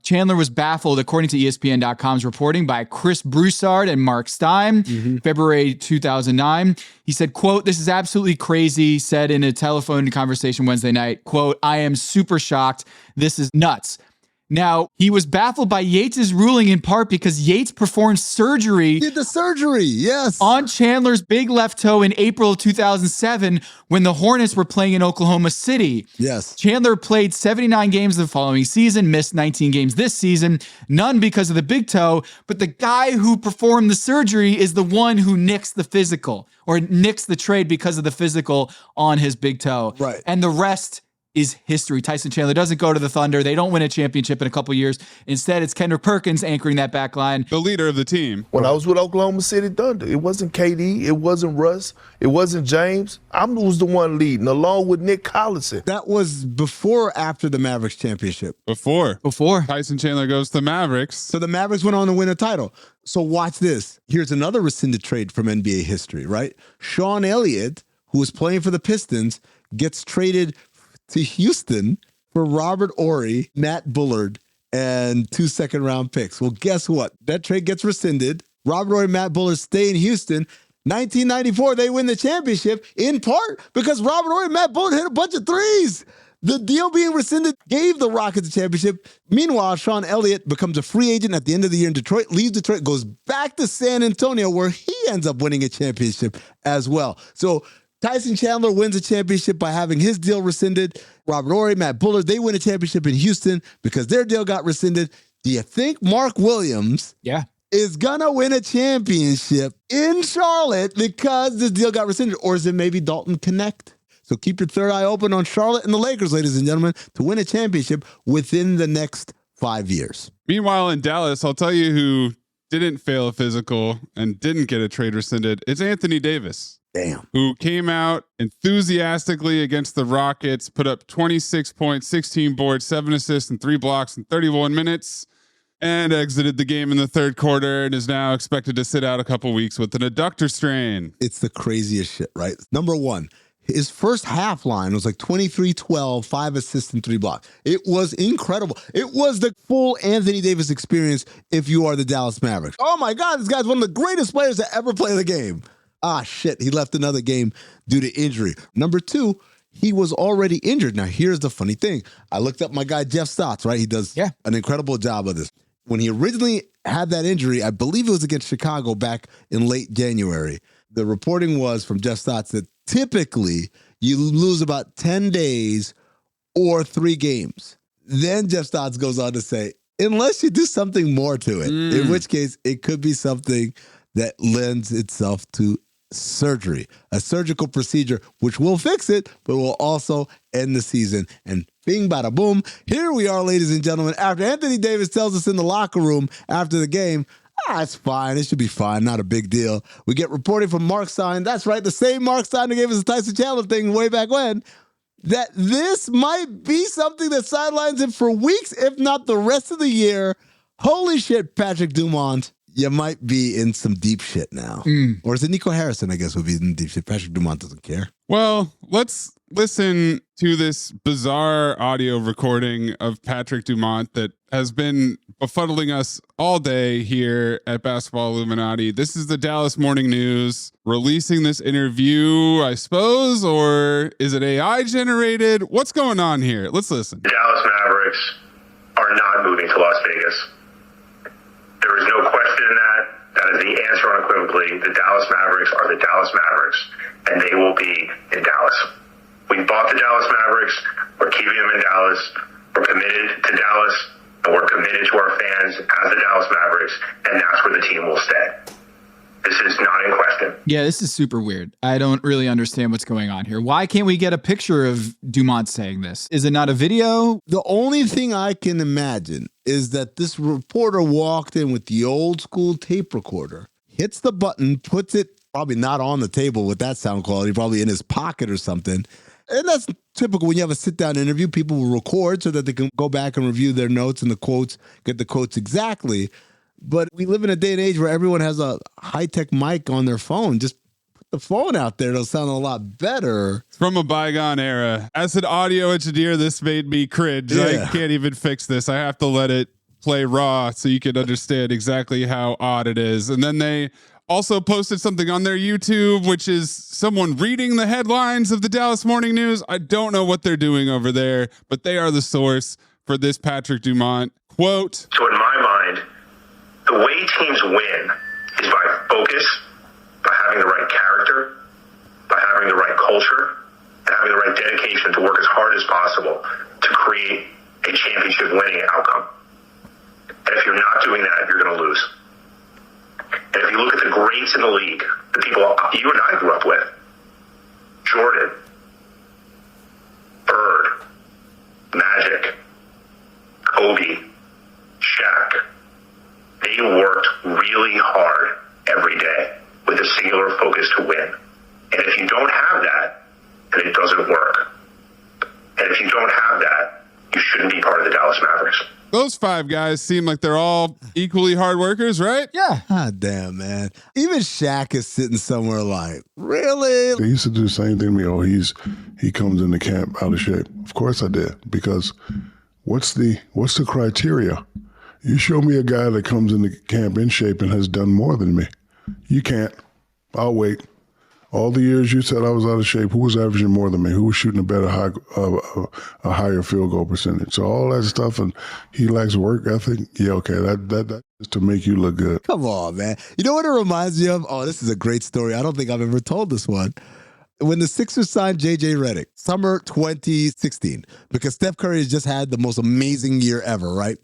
Chandler was baffled, according to ESPN.com's reporting by Chris Broussard and Mark Stein, February 2009. He said, quote, "This is absolutely crazy," said in a telephone conversation Wednesday night, quote, "I am super shocked. This is nuts." Now, he was baffled by Yates' ruling in part because Yates performed surgery. Did the surgery, yes. On Chandler's big left toe in April of 2007 when the Hornets were playing in Oklahoma City. Yes. Chandler played 79 games the following season, missed 19 games this season, none because of the big toe, but the guy who performed the surgery is the one who nicks the physical or nicks the trade because of the physical on his big toe. Right. And the rest is history. Tyson Chandler doesn't go to the Thunder. They don't win a championship in a couple years. Instead, it's Kendrick Perkins anchoring that back line. The leader of the team. When I was with Oklahoma City Thunder, it wasn't KD, it wasn't Russ, it wasn't James. I was the one leading, along with Nick Collison. That was before or after the Mavericks championship? Before. Before. Tyson Chandler goes to the Mavericks. So the Mavericks went on to win a title. So watch this. Here's another rescinded trade from NBA history, right? Sean Elliott, who was playing for the Pistons, gets traded to Houston for Robert Horry, Matt Bullard, and 2 second-round picks. Well, guess what? That trade gets rescinded. Robert Horry and Matt Bullard stay in Houston. 1994, they win the championship, in part because Robert Horry and Matt Bullard hit a bunch of threes. The deal being rescinded gave the Rockets the championship. Meanwhile, Sean Elliott becomes a free agent at the end of the year in Detroit, leaves Detroit, goes back to San Antonio, where he ends up winning a championship as well. So Tyson Chandler wins a championship by having his deal rescinded. Robert Horry, Matt Bullard, they win a championship in Houston because their deal got rescinded. Do you think Mark Williams is going to win a championship in Charlotte because this deal got rescinded? Or is it maybe Dalton Knecht? So keep your third eye open on Charlotte and the Lakers, ladies and gentlemen, to win a championship within the next 5 years. Meanwhile, in Dallas, I'll tell you who didn't fail a physical and didn't get a trade rescinded. It's Anthony Davis. Damn. Who came out enthusiastically against the Rockets, put up 26 points, 16 boards, 7 assists, and 3 blocks in 31 minutes, and exited the game in the third quarter and is now expected to sit out a couple weeks with an adductor strain. It's the craziest shit, right? Number one, his first half line was like 23-12, 5 assists and 3 blocks. It was incredible. It was the full Anthony Davis experience if you are the Dallas Mavericks. Oh my God, this guy's one of the greatest players to ever play the game. Ah, shit, he left another game due to injury. Number two, he was already injured. Now, here's the funny thing. I looked up my guy, Jeff Stotts, right? He does an incredible job of this. When he originally had that injury, I believe it was against Chicago back in late January. The reporting was from Jeff Stotts that typically you lose about 10 days or 3 games. Then Jeff Stotts goes on to say, unless you do something more to it, in which case it could be something that lends itself to surgery, a surgical procedure, which will fix it, but will also end the season. And bing, bada, boom. Here we are, ladies and gentlemen. After Anthony Davis tells us in the locker room after the game, it's fine. It should be fine. Not a big deal. We get reporting from Mark Stein. That's right. The same Mark Stein that gave us the Tyson Chandler thing way back when, that this might be something that sidelines him for weeks, if not the rest of the year. Holy shit, Patrick Dumont. You might be in some deep shit now. Or is it Nico Harrison, I guess, would be in deep shit? Patrick Dumont doesn't care. Well, let's listen to this bizarre audio recording of Patrick Dumont that has been befuddling us all day here at Basketball Illuminati. This is the Dallas Morning News releasing this interview, I suppose, or is it AI generated? What's going on here? Let's listen. The Dallas Mavericks are not moving to Las Vegas. There is no question in that. That is the answer unequivocally. The Dallas Mavericks are the Dallas Mavericks, and they will be in Dallas. We bought the Dallas Mavericks. We're keeping them in Dallas. We're committed to Dallas, and we're committed to our fans as the Dallas Mavericks, and that's where the team will stay. This is not in question. question. Yeah, this is super weird. I don't really understand what's going on here. Why can't we get a picture of Dumont saying this? Is it not a video? The only thing I can imagine is that this reporter walked in with the old school tape recorder, hits the button, puts it probably not on the table with that sound quality, probably in his pocket or something. And that's typical when you have a sit-down interview. People will record so that they can go back and review their notes and the quotes, get the quotes exactly. But we live in a day and age where everyone has a high-tech mic on their phone. Just put the phone out there. It'll sound a lot better. From a bygone era. As an audio engineer, this made me cringe. Yeah. I can't even fix this. I have to let it play raw so you can understand exactly how odd it is. And then they also posted something on their YouTube, which is someone reading the headlines of the Dallas Morning News. I don't know what they're doing over there, but they are the source for this Patrick Dumont quote. So in my mind, the way teams win is by focus, by having the right character, by having the right culture, and having the right dedication to work as hard as possible to create a championship winning outcome. And if you're not doing that, you're going to lose. And if you look at the greats in the league, the people you and I grew up with, Jordan, Bird, Magic, Kobe, Shaq, they worked really hard every day with a singular focus to win. And if you don't have that, then it doesn't work. And if you don't have that, you shouldn't be part of the Dallas Mavericks. Those five guys seem like they're all equally hard workers, right? Yeah. God damn, man. Even Shaq is sitting somewhere like, really? They used to do the same thing to me. Oh, he comes into camp out of shape. Of course I did, because what's the criteria? You show me a guy that comes into camp in shape and has done more than me. You can't. I'll wait. All the years you said I was out of shape, who was averaging more than me? Who was shooting a higher field goal percentage? So all that stuff, and he lacks work ethic. Yeah, okay, that is to make you look good. Come on, man. You know what it reminds me of? Oh, this is a great story. I don't think I've ever told this one. When the Sixers signed J.J. Redick, summer 2016, because Steph Curry has just had the most amazing year ever, right?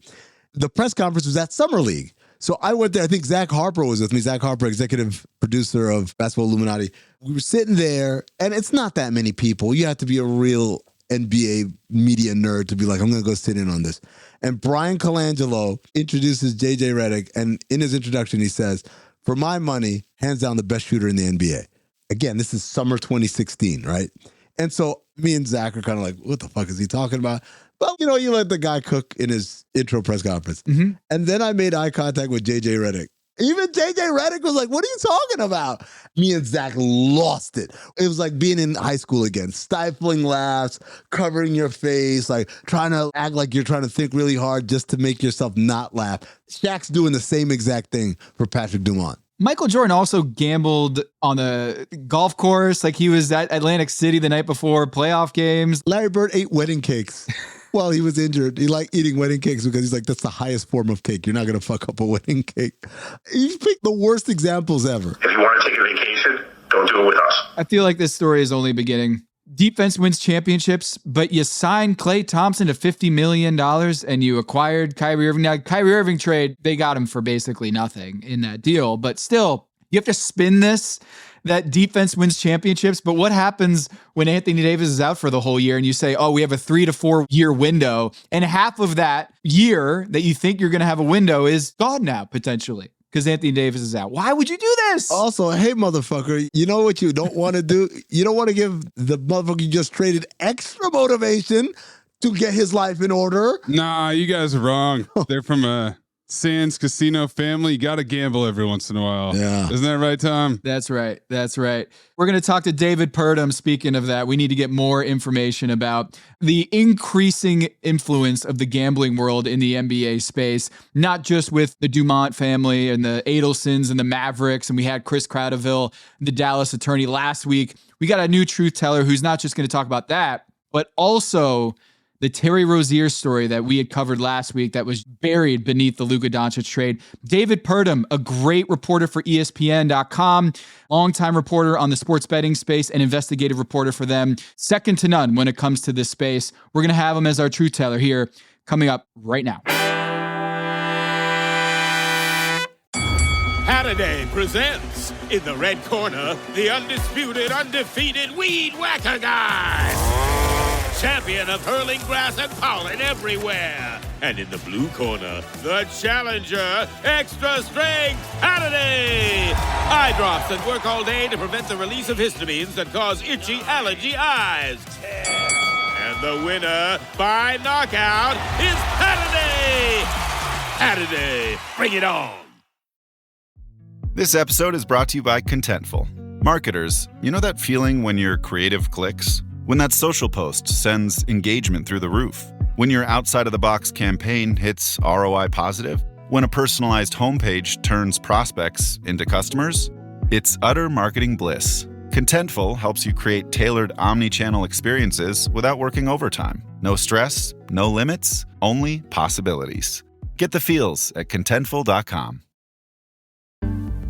The press conference was at Summer League. So I went there. I think Zach Harper was with me. Zach Harper, executive producer of Basketball Illuminati. We were sitting there, and it's not that many people. You have to be a real NBA media nerd to be like, I'm going to go sit in on this. And Brian Colangelo introduces J.J. Redick, and in his introduction, he says, for my money, hands down the best shooter in the NBA. Again, this is summer 2016, right? And so me and Zach are kind of like, what the fuck is he talking about? Well, you know, you let the guy cook in his intro press conference. Mm-hmm. And then I made eye contact with J.J. Redick. Even J.J. Redick was like, what are you talking about? Me and Zach lost it. It was like being in high school again, stifling laughs, covering your face, like trying to act like you're trying to think really hard just to make yourself not laugh. Shaq's doing the same exact thing for Patrick Dumont. Michael Jordan also gambled on the golf course. Like he was at Atlantic City the night before playoff games. Larry Bird ate wedding cakes while he was injured. He liked eating wedding cakes because he's like, that's the highest form of cake. You're not going to fuck up a wedding cake. He's picked the worst examples ever. If you want to take a vacation, don't do it with us. I feel like this story is only beginning. Defense wins championships, but you signed Klay Thompson to $50 million and you acquired Kyrie Irving. Now, Kyrie Irving trade, they got him for basically nothing in that deal, but still, you have to spin this, that defense wins championships. But what happens when Anthony Davis is out for the whole year and you say, oh, we have a 3 to 4 year window, and half of that year that you think you're going to have a window is gone now, potentially, because Anthony Davis is out. Why would you do this? Also, hey, motherfucker, you know what you don't want to do? You don't want to give the motherfucker you just traded extra motivation to get his life in order. Nah, you guys are wrong. They're from a Sands Casino family. You got to gamble every once in a while. Yeah. Isn't that right, Tom? That's right. That's right. We're going to talk to David Purdum. Speaking of that, we need to get more information about the increasing influence of the gambling world in the NBA space, not just with the Dumont family and the Adelsons and the Mavericks. And we had Chris Kratovil, the Dallas attorney, last week. We got a new truth teller who's not just going to talk about that, but also the Terry Rozier story that we had covered last week that was buried beneath the Luka Doncic trade. David Purdum, a great reporter for ESPN.com, longtime reporter on the sports betting space and investigative reporter for them. Second to none when it comes to this space. We're going to have him as our truth teller here coming up right now. Had Saturday presents, in the red corner, the undisputed, undefeated Weed Whacker Guy, champion of hurling grass and pollen everywhere. And in the blue corner, the challenger, extra strength Hannity. Eye drops that work all day to prevent the release of histamines that cause itchy allergy eyes. And the winner by knockout is Hannity. Hannity, bring it on. This episode is brought to you by Contentful. Marketers, you know that feeling when your creative clicks? When that social post sends engagement through the roof? When your outside-of-the-box campaign hits ROI positive? When a personalized homepage turns prospects into customers? It's utter marketing bliss. Contentful helps you create tailored omni-channel experiences without working overtime. No stress, no limits, only possibilities. Get the feels at Contentful.com.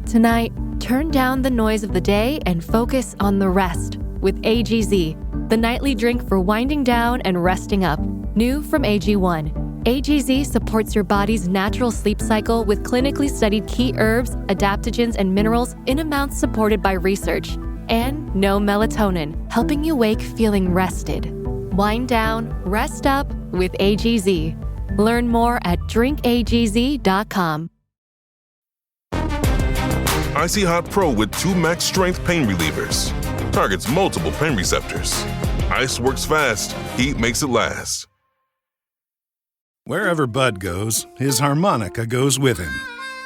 Tonight, turn down the noise of the day and focus on the rest with AGZ, the nightly drink for winding down and resting up. New from AG1. AGZ supports your body's natural sleep cycle with clinically studied key herbs, adaptogens, and minerals in amounts supported by research. And no melatonin, helping you wake feeling rested. Wind down, rest up with AGZ. Learn more at drinkagz.com. Icy Hot Pro with 2 max strength pain relievers. Targets multiple pain receptors. Ice works fast, heat makes it last. Wherever Bud goes, his harmonica goes with him.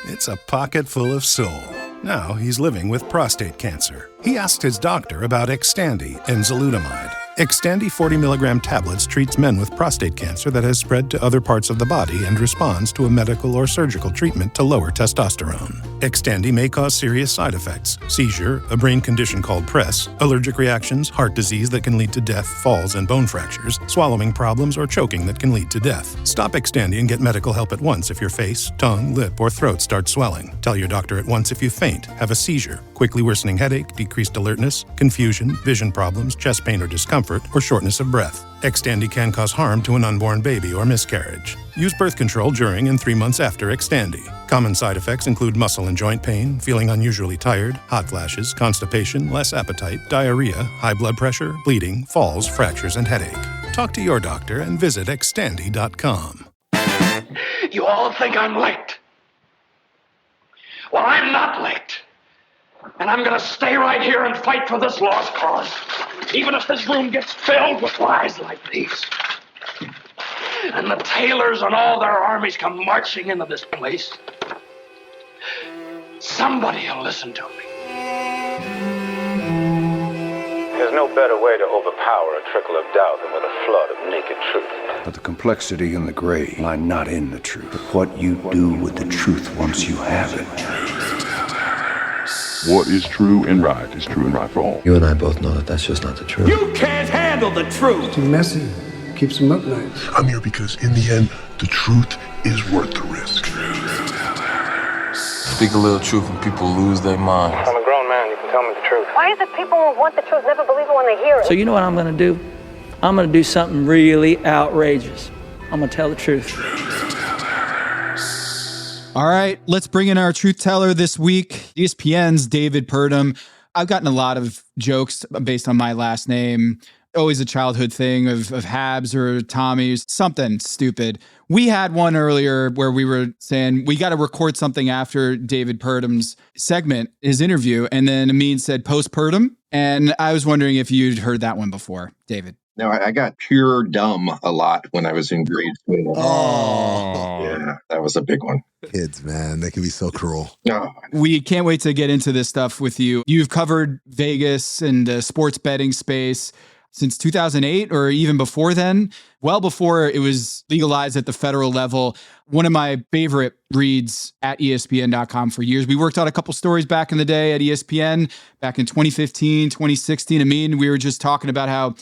It's a pocket full of soul. Now he's living with prostate cancer. He asked his doctor about Xtandi enzalutamide. Xtandi 40 milligram tablets treats men with prostate cancer that has spread to other parts of the body and responds to a medical or surgical treatment to lower testosterone. Xtandi may cause serious side effects: seizure, a brain condition called PRESS, allergic reactions, heart disease that can lead to death, falls and bone fractures, swallowing problems, or choking that can lead to death. Stop Xtandi and get medical help at once if your face, tongue, lip, or throat start swelling. Tell your doctor at once if you faint, have a seizure, quickly worsening headache, decreased alertness, confusion, vision problems, chest pain or discomfort, or shortness of breath. Xtandi can cause harm to an unborn baby or miscarriage. Use birth control during and 3 months after Xtandi. Common side effects include muscle and joint pain, feeling unusually tired, hot flashes, constipation, less appetite, diarrhea, high blood pressure, bleeding, falls, fractures, and headache. Talk to your doctor and visit Xtandi.com. You all think I'm late. Well, I'm not late. And I'm going to stay right here and fight for this lost cause, even if this room gets filled with lies like these. And the Taylors and all their armies come marching into this place. Somebody will listen to me. There's no better way to overpower a trickle of doubt than with a flood of naked truth. But the complexity and the gray lie not in the truth, but what you do with the truth once you have it. What is true and right is true and right for all. You and I both know that that's just not the truth. You can't handle the truth. Too messy. Keeps them up nights. I'm here because in the end, the truth is worth the risk. Speak a little truth and people lose their minds. I'm a grown man. You can tell me the truth. Why is it people who want the truth never believe it when they hear it? So you know what I'm going to do? I'm going to do something really outrageous. I'm going to tell the truth. All right, let's bring in our truth teller this week, ESPN's David Purdum. I've gotten a lot of jokes based on my last name. Always a childhood thing of Habs or Tommy's, something stupid. We had one earlier where we were saying we got to record something after David Purdum's segment, his interview, and then Amin said post Purdum. And I was wondering if you'd heard that one before, David. No, I got pure dumb a lot when I was in grade school. Oh. Yeah, that was a big one. Kids, man, they can be so cruel. No. We can't wait to get into this stuff with you. You've covered Vegas and the sports betting space since 2008 or even before then, well before it was legalized at the federal level. One of my favorite reads at ESPN.com for years. We worked on a couple stories back in the day at ESPN back in 2015, 2016. I mean, we were just talking about how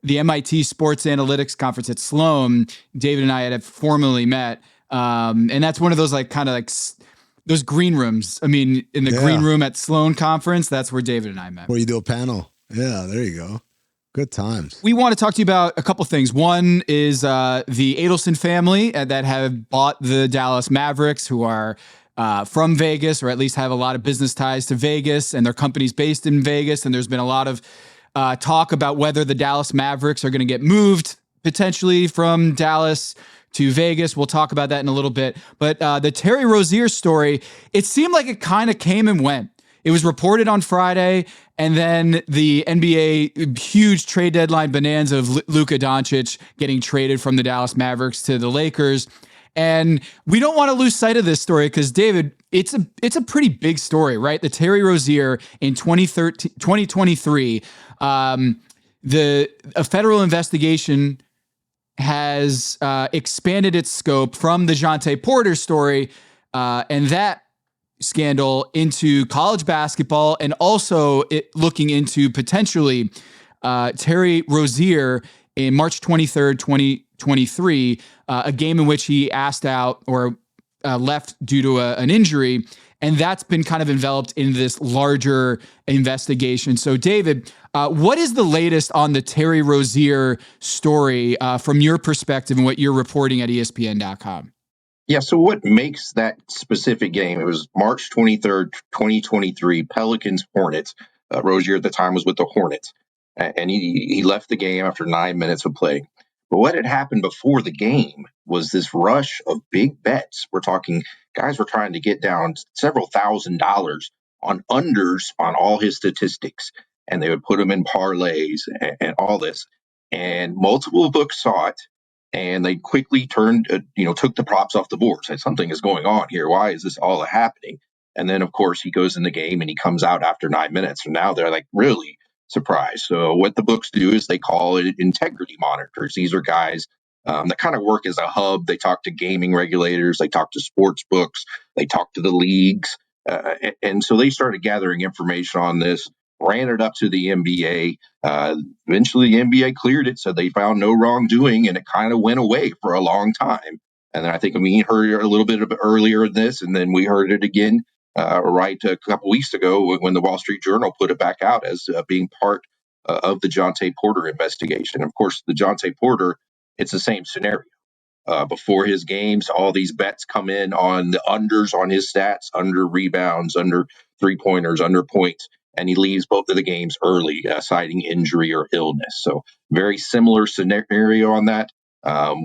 the MIT Sports Analytics Conference at Sloan, David and I had formally met. And that's one of those those green rooms. I mean, in the green room at Sloan Conference, that's where David and I met. Where you do a panel. Yeah, there you go. Good times. We want to talk to you about a couple things. One is the Adelson family that have bought the Dallas Mavericks, who are from Vegas, or at least have a lot of business ties to Vegas, and their company's based in Vegas. And there's been a lot of talk about whether the Dallas Mavericks are going to get moved potentially from Dallas to Vegas. We'll talk about that in a little bit. But the Terry Rozier story, it seemed like it kind of came and went. It was reported on Friday, and then the NBA huge trade deadline bonanza of Luka Doncic getting traded from the Dallas Mavericks to the Lakers. And we don't want to lose sight of this story because, David, it's a pretty big story, right? The Terry Rozier in 2023, a federal investigation has expanded its scope from the Jontay Porter story and that scandal into college basketball, and also looking into potentially Terry Rozier in March 23rd, 2023, a game in which he asked out or left due to an injury. And that's been kind of enveloped in this larger investigation. So, David, what is the latest on the Terry Rozier story from your perspective and what you're reporting at ESPN.com? Yeah, so what makes that specific game? It was March 23rd, 2023, Pelicans-Hornets. Rozier at the time was with the Hornets, and he left the game after 9 minutes of play. But what had happened before the game was this rush of big bets. We're talking guys were trying to get down several $1,000s on unders on all his statistics, and they would put them in parlays and all this. And multiple books saw it, and they quickly turned, took the props off the board. Said something is going on here. Why is this all happening? And then, of course, he goes in the game and he comes out after 9 minutes. And now they're like really surprised. So what the books do is they call it integrity monitors. These are guys that kind of work as a hub. They talk to gaming regulators. They talk to sports books. They talk to the leagues. And so they started gathering information on this, ran it up to the NBA. Eventually, the NBA cleared it, so they found no wrongdoing, and it kind of went away for a long time. And then I think we heard it a little bit earlier in this, and then we heard it again right a couple weeks ago when the Wall Street Journal put it back out as being part of the Jontay Porter investigation. Of course, the Jontay Porter, it's the same scenario. Before his games, all these bets come in on the unders on his stats, under rebounds, under three-pointers, under points, and he leaves both of the games early, citing injury or illness. So very similar scenario on that.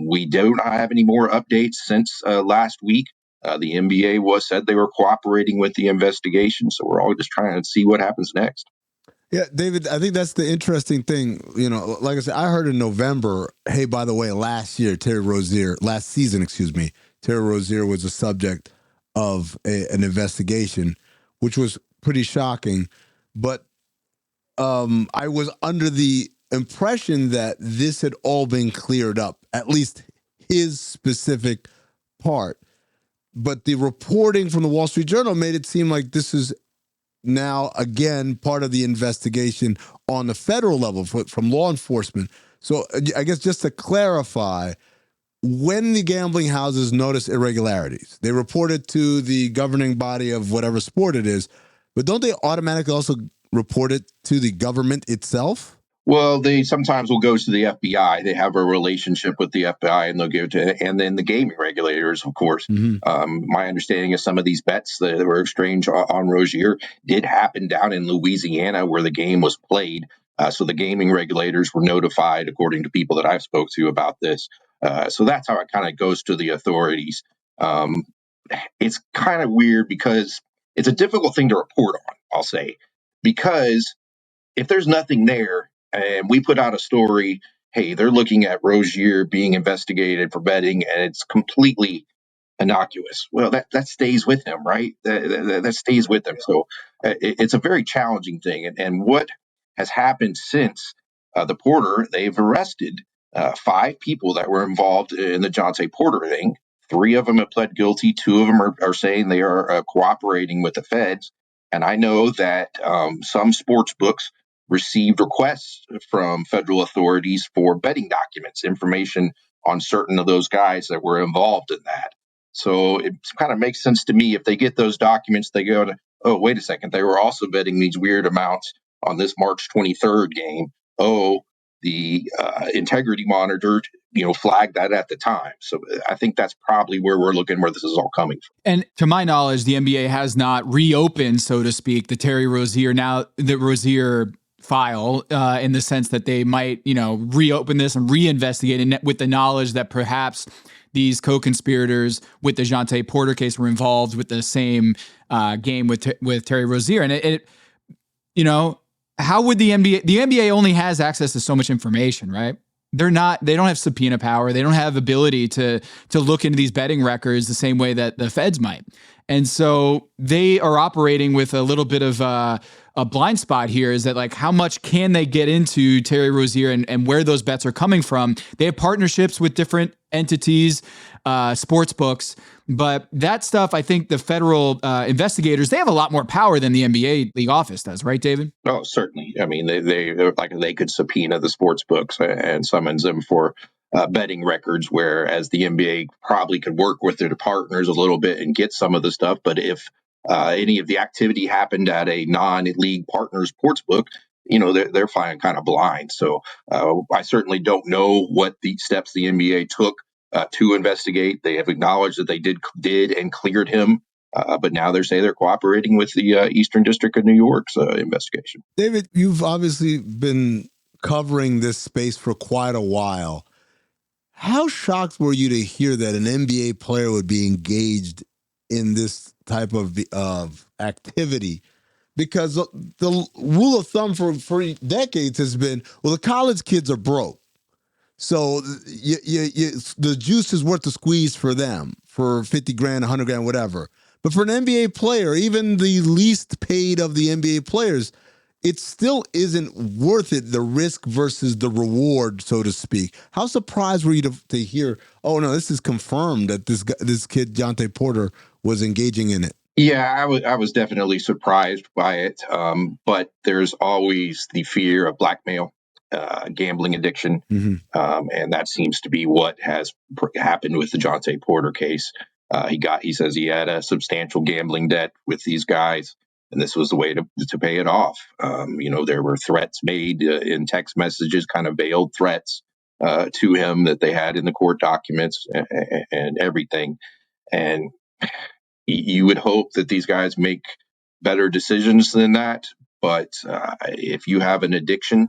We do not have any more updates since last week. The NBA said they were cooperating with the investigation, so we're all just trying to see what happens next. Yeah, David, I think that's the interesting thing. Like I said, I heard in November, hey, by the way, last season, Terry Rozier was the subject of an investigation, which was pretty shocking. But I was under the impression that this had all been cleared up, at least his specific part. But the reporting from the Wall Street Journal made it seem like this is now, again, part of the investigation on the federal level from law enforcement. So I guess just to clarify, when the gambling houses notice irregularities, they report it to the governing body of whatever sport it is, but don't they automatically also report it to the government itself? Well, they sometimes will go to the FBI. They have a relationship with the FBI, and they'll give it to, and then the gaming regulators, of course. Mm-hmm. My understanding is some of these bets that were exchanged on Rozier did happen down in Louisiana where the game was played. So the gaming regulators were notified, according to people that I've spoke to about this. So that's how it kind of goes to the authorities. It's kind of weird because it's a difficult thing to report on, I'll say, because if there's nothing there, and we put out a story, hey, they're looking at Rozier being investigated for betting, and it's completely innocuous. Well, that stays with him, right? That stays with him. So it's a very challenging thing. And what has happened since the Porter, they've arrested 5 people that were involved in the Jontay Porter thing. 3 of them have pled guilty. 2 of them are saying they are cooperating with the feds. And I know that some sports books received requests from federal authorities for betting documents, information on certain of those guys that were involved in that. So it kind of makes sense to me if they get those documents, they go to, oh, wait a second, they were also betting these weird amounts on this March 23rd game. Oh, the integrity monitor flagged that at the time. So I think that's probably where we're looking, where this is all coming from. And to my knowledge, the NBA has not reopened, so to speak, the Terry Rozier file in the sense that they might, reopen this and reinvestigate it with the knowledge that perhaps these co-conspirators with the Jontay Porter case were involved with the same game with Terry Rozier. And how would the NBA only has access to so much information, right? They don't have subpoena power. They don't have ability to look into these betting records the same way that the feds might. And so they are operating with a little bit of a blind spot here, is that like, how much can they get into Terry Rozier and where those bets are coming from? They have partnerships with different entities, sports books, but that stuff, I think the federal investigators, they have a lot more power than the NBA league office does, right, David? Oh, certainly. I mean, they could subpoena the sports books and summons them for betting records, whereas the NBA probably could work with their partners a little bit and get some of the stuff. But if any of the activity happened at a non-league partner sports book, they're flying kind of blind. So I certainly don't know what the steps the NBA took to investigate. They have acknowledged that they did and cleared him. But now they say they're cooperating with the Eastern District of New York's investigation. David, you've obviously been covering this space for quite a while. How shocked were you to hear that an NBA player would be engaged in this type of activity? Because the rule of thumb for decades has been, well, the college kids are broke. So the juice is worth the squeeze for them for 50 grand, 100 grand, whatever. But for an NBA player, even the least paid of the NBA players, it still isn't worth it, the risk versus the reward, so to speak. How surprised were you to hear, oh, no, this is confirmed that this kid, Jontay Porter, was engaging in it? Yeah, I was definitely surprised by it. But there's always the fear of blackmail, gambling addiction. Mm-hmm. And that seems to be what has happened with the Jontay Porter case. He says he had a substantial gambling debt with these guys, and this was the way to pay it off. There were threats made in text messages, kind of veiled threats to him that they had in the court documents and everything. And you would hope that these guys make better decisions than that. But if you have an addiction,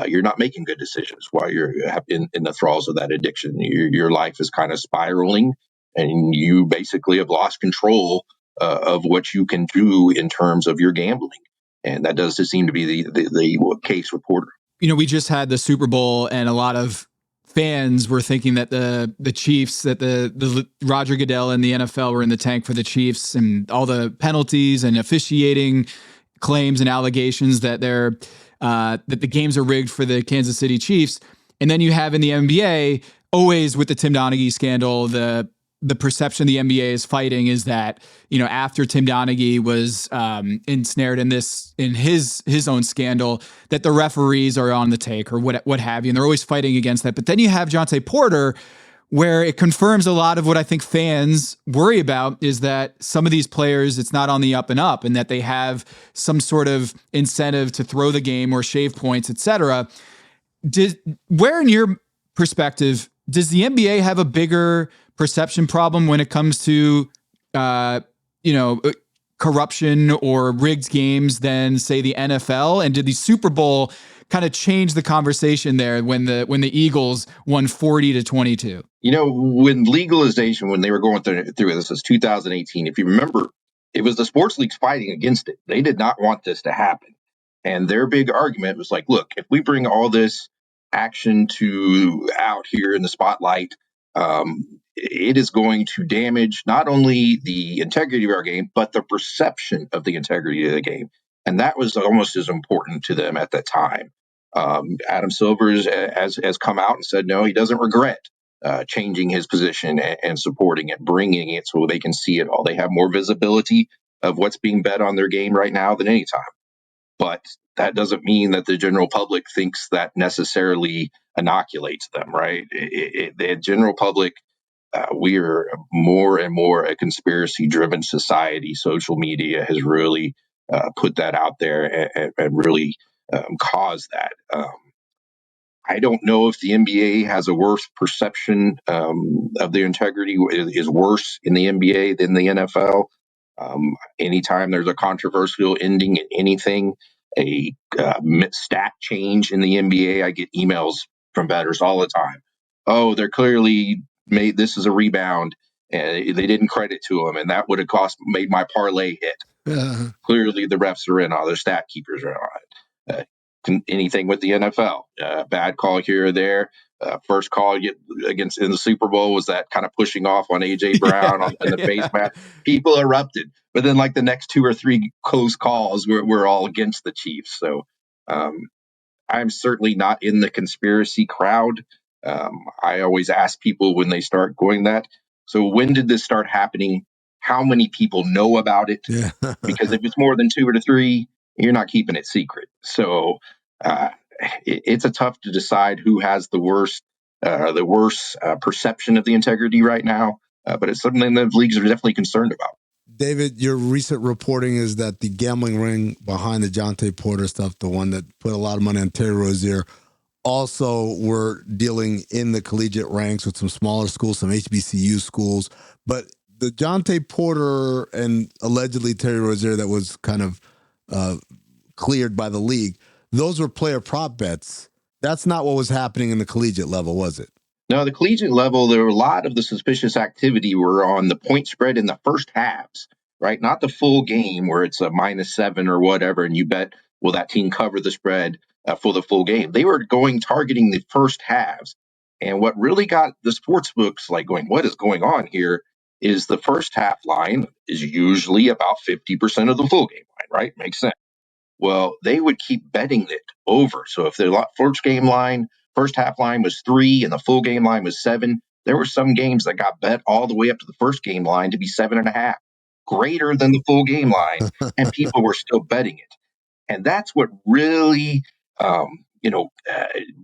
you're not making good decisions while you're in the thralls of that addiction. Your life is kind of spiraling, and you basically have lost control of what you can do in terms of your gambling. And that does seem to be the case with Porter. We just had the Super Bowl, and a lot of fans were thinking that the Chiefs, that the Roger Goodell and the NFL were in the tank for the Chiefs, and all the penalties and officiating claims and allegations that that the games are rigged for the Kansas City Chiefs. And then you have in the NBA, always with the Tim Donaghy scandal, the perception the NBA is fighting is that, after Tim Donaghy was ensnared in his own scandal, that the referees are on the take or what have you. And they're always fighting against that. But then you have Jontay Porter, where it confirms a lot of what I think fans worry about, is that some of these players, it's not on the up and up, and that they have some sort of incentive to throw the game or shave points, etc. Where, in your perspective, does the NBA have a bigger perception problem when it comes to, corruption or rigged games than, say, the NFL? And did the Super Bowl kind of change the conversation there when the Eagles won 40-22? When legalization, when they were going through this was 2018, if you remember, it was the sports leagues fighting against it. They did not want this to happen. And their big argument was like, look, if we bring all this action out here in the spotlight, it is going to damage not only the integrity of our game, but the perception of the integrity of the game. And that was almost as important to them at that time. Adam Silver has come out and said, no, he doesn't regret changing his position and supporting it, bringing it so they can see it all. They have more visibility of what's being bet on their game right now than any time. But that doesn't mean that the general public thinks that necessarily inoculates them, right? The general public, we are more and more a conspiracy-driven society. Social media has really put that out there and really caused that. I don't know if the NBA has a worse perception of the integrity, is worse in the NBA than the NFL. Anytime there's a controversial ending in anything, a stat change in the NBA, I get emails from bettors all the time. Oh, they're clearly made this as a rebound, and they didn't credit to them, and that would have made my parlay hit. Clearly, the refs are in, all the stat keepers are on it. Anything with the NFL, bad call here or there. First call against in the Super Bowl was that kind of pushing off on AJ Brown in the face mask. People erupted, but then like the next 2 or 3 close calls were all against the Chiefs. So I'm certainly not in the conspiracy crowd. I always ask people when they start going that. So when did this start happening? How many people know about it? Yeah. Because if it's more than 2 or 3, you're not keeping it secret. So it's a tough to decide who has the worst perception of the integrity right now. But it's something that leagues are definitely concerned about. David, your recent reporting is that the gambling ring behind the Jontay Porter stuff, the one that put a lot of money on Terry Rozier, also were dealing in the collegiate ranks with some smaller schools, some HBCU schools. But the Jontay Porter and allegedly Terry Rozier that was kind of cleared by the league, those were player prop bets. That's not what was happening in the collegiate level, was it? No, the collegiate level, there were a lot of the suspicious activity were on the point spread in the first halves, right? Not the full game where it's a -7 or whatever, and you bet, will that team cover the spread for the full game? They were targeting the first halves. And what really got the sports books like going, what is going on here, is the first half line is usually about 50% of the full game line, right? Makes sense. Well, they would keep betting it over. So if the first half line was 3 and the full game line was 7, there were some games that got bet all the way up to the first game line to be 7.5, greater than the full game line, and people were still betting it. And that's what really,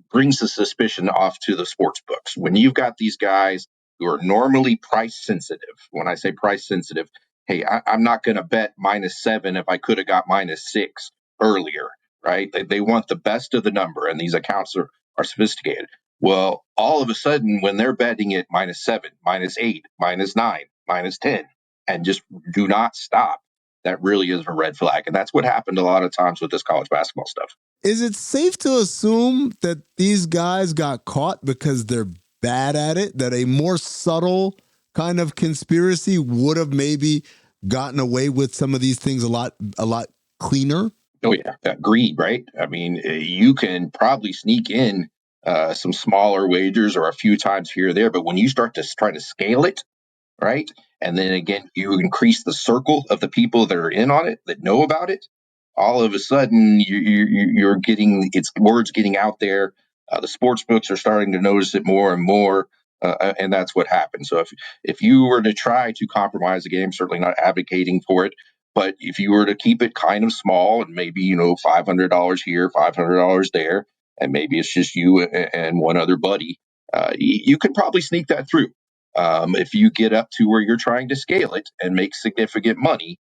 brings the suspicion off to the sports books. When you've got these guys who are normally price sensitive, when I say price sensitive, hey, I'm not going to bet -7 if I could have got -6 earlier, right? They want the best of the number, and these accounts are sophisticated. Well, all of a sudden, when they're betting it -7, -8, -9, -10, and just do not stop, that really is a red flag. And that's what happened a lot of times with this college basketball stuff. Is it safe to assume that these guys got caught because they're bad at it, that a more subtle kind of conspiracy would have maybe gotten away with some of these things a lot cleaner? Oh, yeah. Greed, right? I mean, you can probably sneak in some smaller wagers or a few times here or there, but when you start to try to scale it, right? And then again, you increase the circle of the people that are in on it, that know about it. All of a sudden, you're getting words getting out there. The sports books are starting to notice it more and more, and that's what happens. So if you were to try to compromise the game, certainly not advocating for it, but if you were to keep it kind of small and maybe $500 here, $500 there, and maybe it's just you and one other buddy, you could probably sneak that through. If you get up to where you're trying to scale it and make significant money,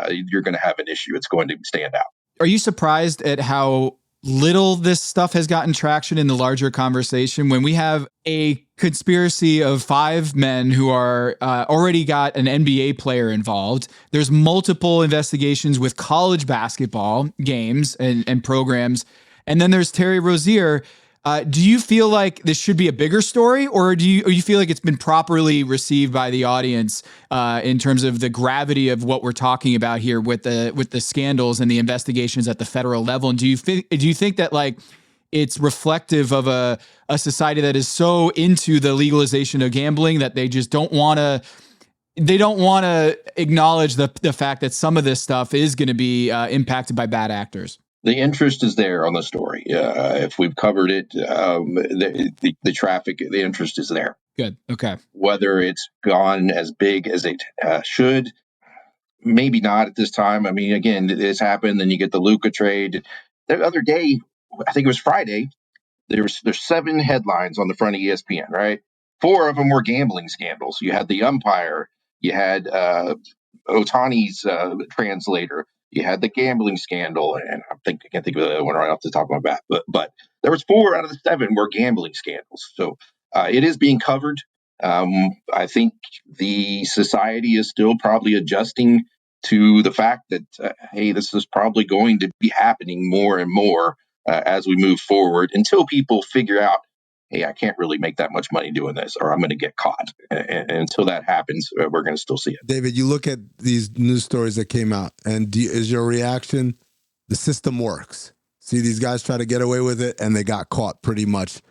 you're going to have an issue. It's going to stand out. Are you surprised at how little this stuff has gotten traction in the larger conversation when we have a conspiracy of 5 men who are already got an NBA player involved? There's multiple investigations with college basketball games and programs. And then there's Terry Rozier. Do you feel like this should be a bigger story, or do you feel like it's been properly received by the audience in terms of the gravity of what we're talking about here with the scandals and the investigations at the federal level? And do you think that like it's reflective of a society that is so into the legalization of gambling that they just don't want to acknowledge the fact that some of this stuff is going to be impacted by bad actors? The interest is there on the story. If we've covered it, the traffic, the interest is there. Good. Okay. Whether it's gone as big as it should, maybe not at this time. I mean, again, this happened. Then you get the Luka trade. The other day, I think it was Friday, there's 7 headlines on the front of ESPN, right? 4 of them were gambling scandals. You had the umpire. You had Otani's translator. You had the gambling scandal, and I can't think of the other one right off the top of my bat. But there was 4 out of the 7 were gambling scandals. So it is being covered. I think the society is still probably adjusting to the fact that, hey, this is probably going to be happening more and more as we move forward until people figure out, hey, I can't really make that much money doing this, or I'm going to get caught. And until that happens, we're going to still see it. David, you look at these news stories that came out, and is your reaction, the system works? See, these guys try to get away with it, and they got caught pretty much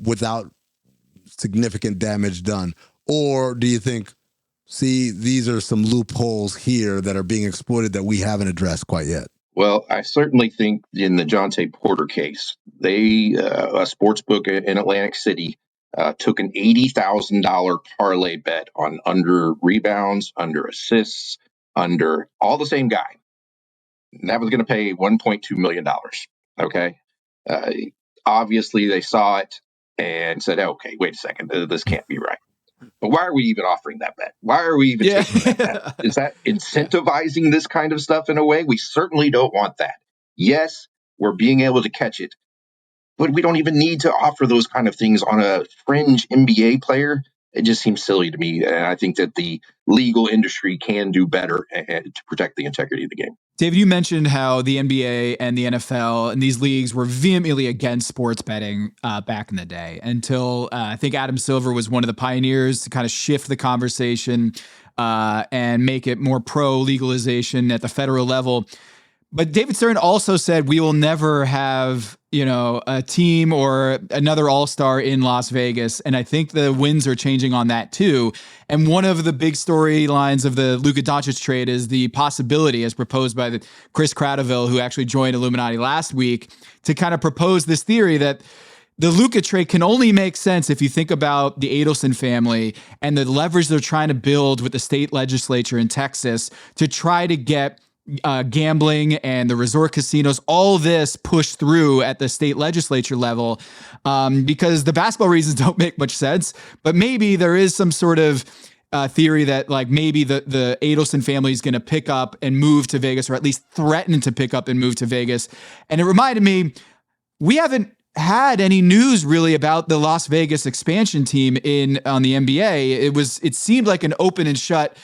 without significant damage done. Or do you think, see, these are some loopholes here that are being exploited that we haven't addressed quite yet? Well, I certainly think in the Jontay Porter case, a sports book in Atlantic City took an $80,000 parlay bet on under rebounds, under assists, under all the same guy. And that was going to pay $1.2 million. Okay. Obviously, they saw it and said, okay, wait a second, this can't be right. But why are we even offering that bet? Why are we even taking that bet? Is that incentivizing this kind of stuff in a way? We certainly don't want that. Yes, we're being able to catch it, but we don't even need to offer those kind of things on a fringe NBA player. It just seems silly to me. And I think that the legal industry can do better to protect the integrity of the game. David, you mentioned how the NBA and the NFL and these leagues were vehemently against sports betting back in the day until I think Adam Silver was one of the pioneers to kind of shift the conversation and make it more pro-legalization at the federal level. But David Stern also said we will never have, a team or another all-star in Las Vegas. And I think the winds are changing on that too. And one of the big storylines of the Luka Doncic trade is the possibility, as proposed by Chris Kratovil, who actually joined Illuminati last week, to kind of propose this theory that the Luka trade can only make sense if you think about the Adelson family and the leverage they're trying to build with the state legislature in Texas to try to get gambling and the resort casinos, all this pushed through at the state legislature level, because the basketball reasons don't make much sense. But maybe there is some sort of theory that maybe the Adelson family is going to pick up and move to Vegas, or at least threaten to pick up and move to Vegas. And it reminded me, we haven't had any news really about the Las Vegas expansion team on the NBA. It seemed like an open and shut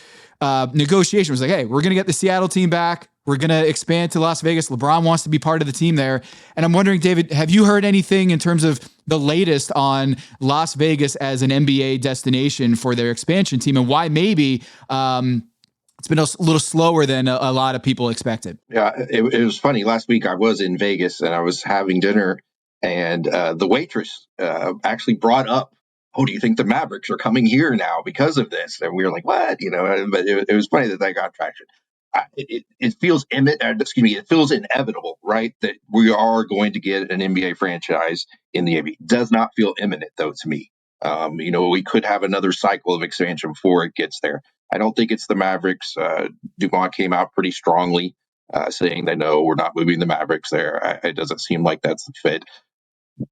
negotiation. Was like, hey, we're going to get the Seattle team back. We're going to expand to Las Vegas. LeBron wants to be part of the team there. And I'm wondering, David, have you heard anything in terms of the latest on Las Vegas as an NBA destination for their expansion team, and why maybe it's been a little slower than a lot of people expected? Yeah, it was funny. Last week I was in Vegas and I was having dinner, and the waitress actually brought up, oh, do you think the Mavericks are coming here now because of this? And we were like, what? But it was funny that got traction. It feels it feels inevitable, right? That we are going to get an NBA franchise in the NBA. It does not feel imminent, though, to me. We could have another cycle of expansion before it gets there. I don't think it's the Mavericks. Dumont came out pretty strongly saying that, no, we're not moving the Mavericks there. It doesn't seem like that's the fit.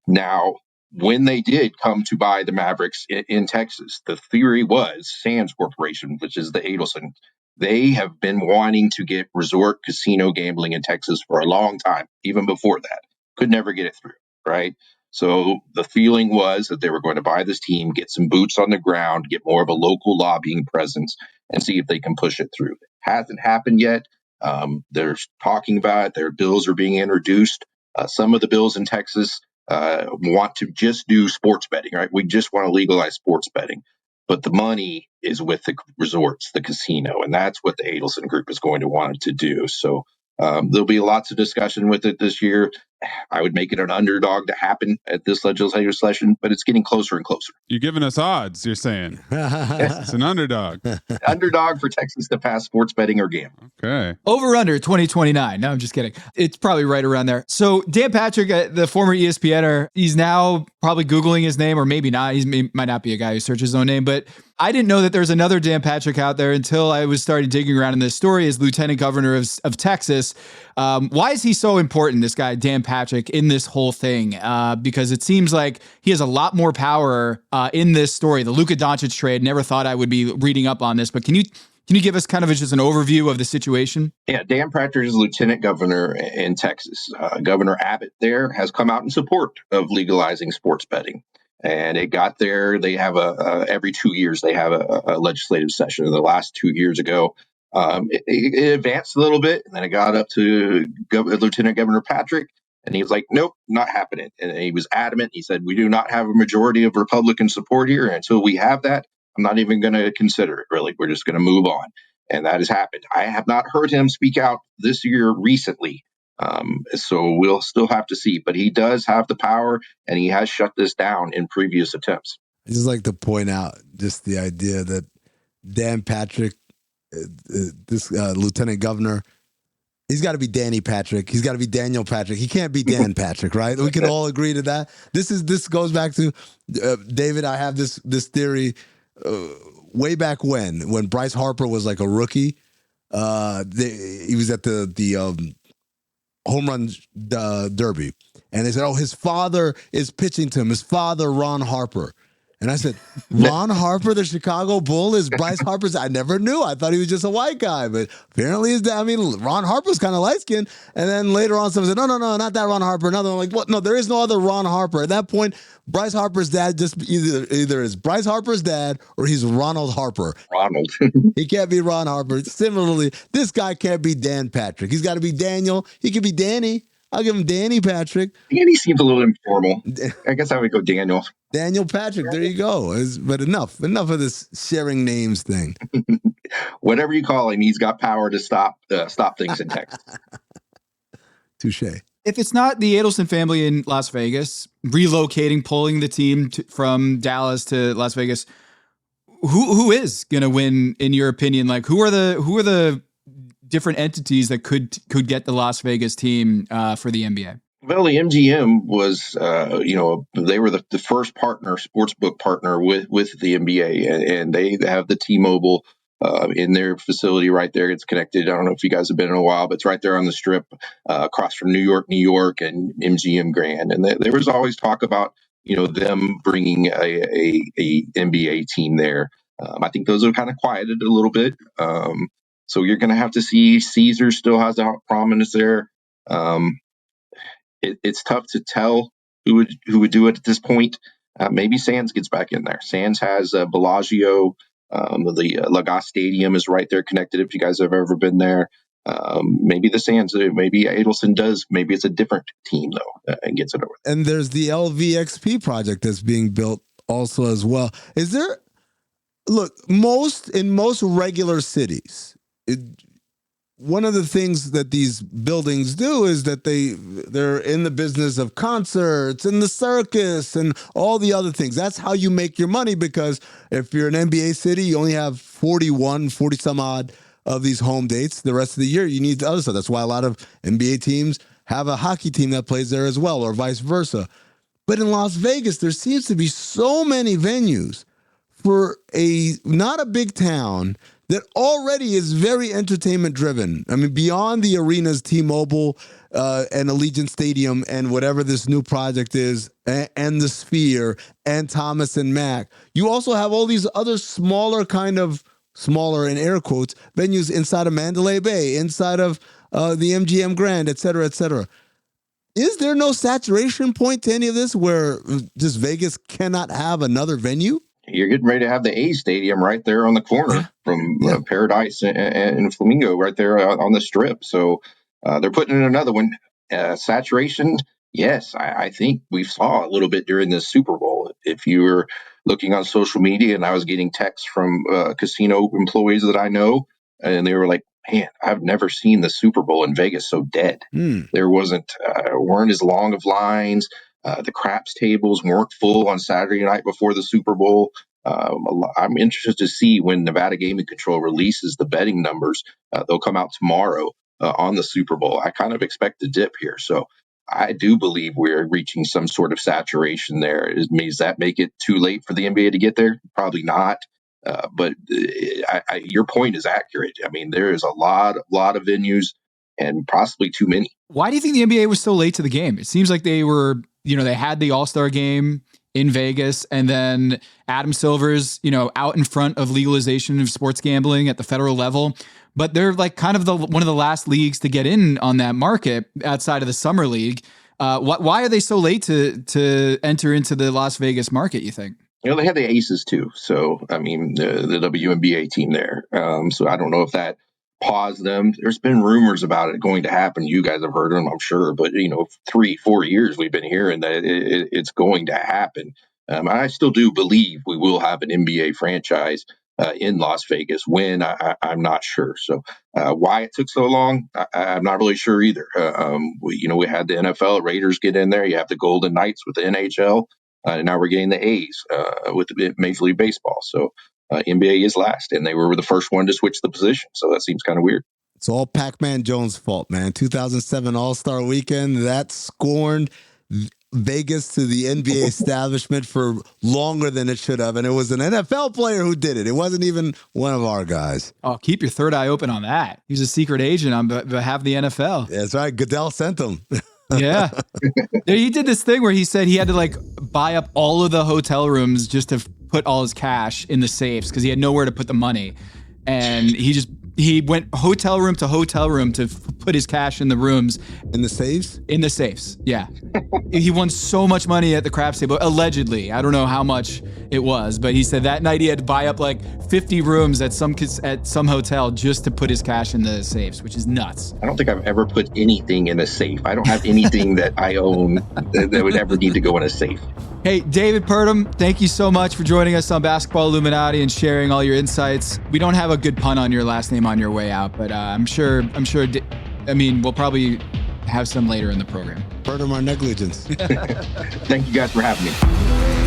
Now, when they did come to buy the Mavericks in Texas, the theory was Sands Corporation, which is the Adelson. They have been wanting to get resort casino gambling in Texas for a long time, even before that. Could never get it through, right? So the feeling was that they were going to buy this team, get some boots on the ground, get more of a local lobbying presence, and see if they can push it through. It hasn't happened yet. They're talking about it. Their bills are being introduced. Some of the bills in Texas want to just do sports betting, right? We just want to legalize sports betting. But the money is with the resorts, the casino, and that's what the Adelson Group is going to want it to do. So there'll be lots of discussion with it this year. I would make it an underdog to happen at this legislative session, but it's getting closer and closer. You're giving us odds, you're saying. It's an underdog. Underdog for Texas to pass sports betting or gambling. Okay. Over under 2029. No, I'm just kidding. It's probably right around there. So Dan Patrick, the former ESPNer, he's now probably Googling his name, or maybe not. He might not be a guy who searches his own name, but I didn't know that there's another Dan Patrick out there until I was started digging around in this story as Lieutenant Governor of Texas. Why is he so important, this guy, Dan Patrick, in this whole thing? Because it seems like he has a lot more power in this story. The Luka Doncic trade, never thought I would be reading up on this, but can you Can you give us kind of just an overview of the situation? Yeah, Dan Patrick is lieutenant governor in Texas. Governor Abbott there has come out in support of legalizing sports betting. And it got there. They have every 2 years, they have a legislative session. The last 2 years ago, it advanced a little bit, and then it got up to Lieutenant Governor Patrick, and he was like, nope, not happening. And he was adamant. He said, we do not have a majority of Republican support here. And until we have that, I'm not even going to consider it, really. We're just going to move on. And that has happened. I have not heard him speak out this year recently. So we'll still have to see. But he does have the power, and he has shut this down in previous attempts. I just like to point out just the idea that Dan Patrick, this lieutenant governor, he's got to be Danny Patrick. He's got to be Daniel Patrick. He can't be Dan Patrick, right? We can all agree to that. This goes back to David. I have this theory way back when Bryce Harper was like a rookie. He was at the home run derby, and they said, "Oh, his father is pitching to him. His father, Ron Harper." And I said, Ron Harper, the Chicago Bull, is Bryce Harper's. I never knew. I thought he was just a white guy, but apparently his dad. I mean, Ron Harper's kind of light skinned. And then later on, someone said, no, not that Ron Harper. Another one, like, what? No, there is no other Ron Harper. At that point, Bryce Harper's dad just either is Bryce Harper's dad or he's Ronald Harper. Ronald. He can't be Ron Harper. Similarly, this guy can't be Dan Patrick. He's got to be Daniel. He could be Danny. I'll give him Danny Patrick. Danny seems a little informal. I guess I would go Daniel. Daniel Patrick. There you go. But enough of this sharing names thing. Whatever you call him, he's got power to stop things in Texas. Touche. If it's not the Adelson family in Las Vegas relocating, pulling the team from Dallas to Las Vegas, who is going to win in your opinion? Like who are the different entities that could get the Las Vegas team for the NBA? Well, the MGM was, they were the first sportsbook partner with the NBA, and they have the T-Mobile in their facility right there. It's connected. I don't know if you guys have been in a while, but it's right there on the Strip, across from New York, and MGM Grand. And there was always talk about, them bringing a NBA team there. I think those are kind of quieted a little bit. So you're going to have to see. Caesar still has a prominence there. It's tough to tell who would do it at this point. Maybe Sands gets back in there. Sands has Bellagio. The Lagos Stadium is right there connected. If you guys have ever been there, maybe the Sands. Maybe Adelson does. Maybe it's a different team though, and gets it over. And there's the LVXP project that's being built also as well. Is there? Look, in most regular cities. One of the things that these buildings do is that they're in the business of concerts and the circus and all the other things. That's how you make your money, because if you're an NBA city, you only have 40 some odd of these home dates. The rest of the year, you need the other stuff. That's why a lot of NBA teams have a hockey team that plays there as well, or vice versa. But in Las Vegas, there seems to be so many venues for not a big town that already is very entertainment driven. I mean, beyond the arenas, T-Mobile and Allegiant Stadium and whatever this new project is, and the Sphere and Thomas and Mack, you also have all these other smaller in air quotes, venues inside of Mandalay Bay, inside of the MGM Grand, et cetera, et cetera. Is there no saturation point to any of this where just Vegas cannot have another venue? You're getting ready to have the A's Stadium right there on the corner from Paradise and Flamingo right there on the Strip. So they're putting in another one. Saturation, yes, I think we saw a little bit during the Super Bowl. If you were looking on social media, and I was getting texts from casino employees that I know, and they were like, man, I've never seen the Super Bowl in Vegas so dead. There weren't as long of lines. The craps tables weren't full on Saturday night before the Super Bowl. I'm interested to see when Nevada Gaming Control releases the betting numbers. They'll come out tomorrow on the Super Bowl. I kind of expect a dip here. So I do believe we're reaching some sort of saturation there. Does that make it too late for the NBA to get there? Probably not. But your point is accurate. I mean, there is a lot of venues and possibly too many. Why do you think the NBA was so late to the game? It seems like they were, they had the All-Star game in Vegas. And then Adam Silver's, out in front of legalization of sports gambling at the federal level. But they're like kind of one of the last leagues to get in on that market outside of the summer league. Why are they so late to enter into the Las Vegas market, you think? They had the Aces too. So, I mean, the WNBA team there. So I don't know if that paused them. There's been rumors about it going to happen. You guys have heard them, I'm sure. But, 3-4 years we've been hearing that it's going to happen. I still do believe we will have an NBA franchise in Las Vegas. When, I'm not sure. So why it took so long, I'm not really sure either. We had the NFL Raiders get in there. You have the Golden Knights with the NHL. And now we're getting the A's with the Major League Baseball. So NBA is last, and they were the first one to switch the position. So that seems kind of weird. It's all Pac-Man Jones' fault, man. 2007 All-Star Weekend, that scorned Vegas to the NBA establishment for longer than it should have. And it was an NFL player who did it. It wasn't even one of our guys. Oh, keep your third eye open on that. He was a secret agent on behalf of the NFL. That's right. Goodell sent him. Yeah. He did this thing where he said he had to buy up all of the hotel rooms just to put all his cash in the safes because he had nowhere to put the money. And he went hotel room to hotel room to put his cash in the rooms. In the safes? In the safes, yeah. He won so much money at the craps table, allegedly. I don't know how much it was, but he said that night he had to buy up 50 rooms at some hotel just to put his cash in the safes, which is nuts. I don't think I've ever put anything in a safe. I don't have anything that I own that would ever need to go in a safe. Hey, David Purdum, thank you so much for joining us on Basketball Illuminati and sharing all your insights. We don't have a good pun on your last name on your way out, but I'm sure, we'll probably have some later in the program. Purdum our negligence. Thank you guys for having me.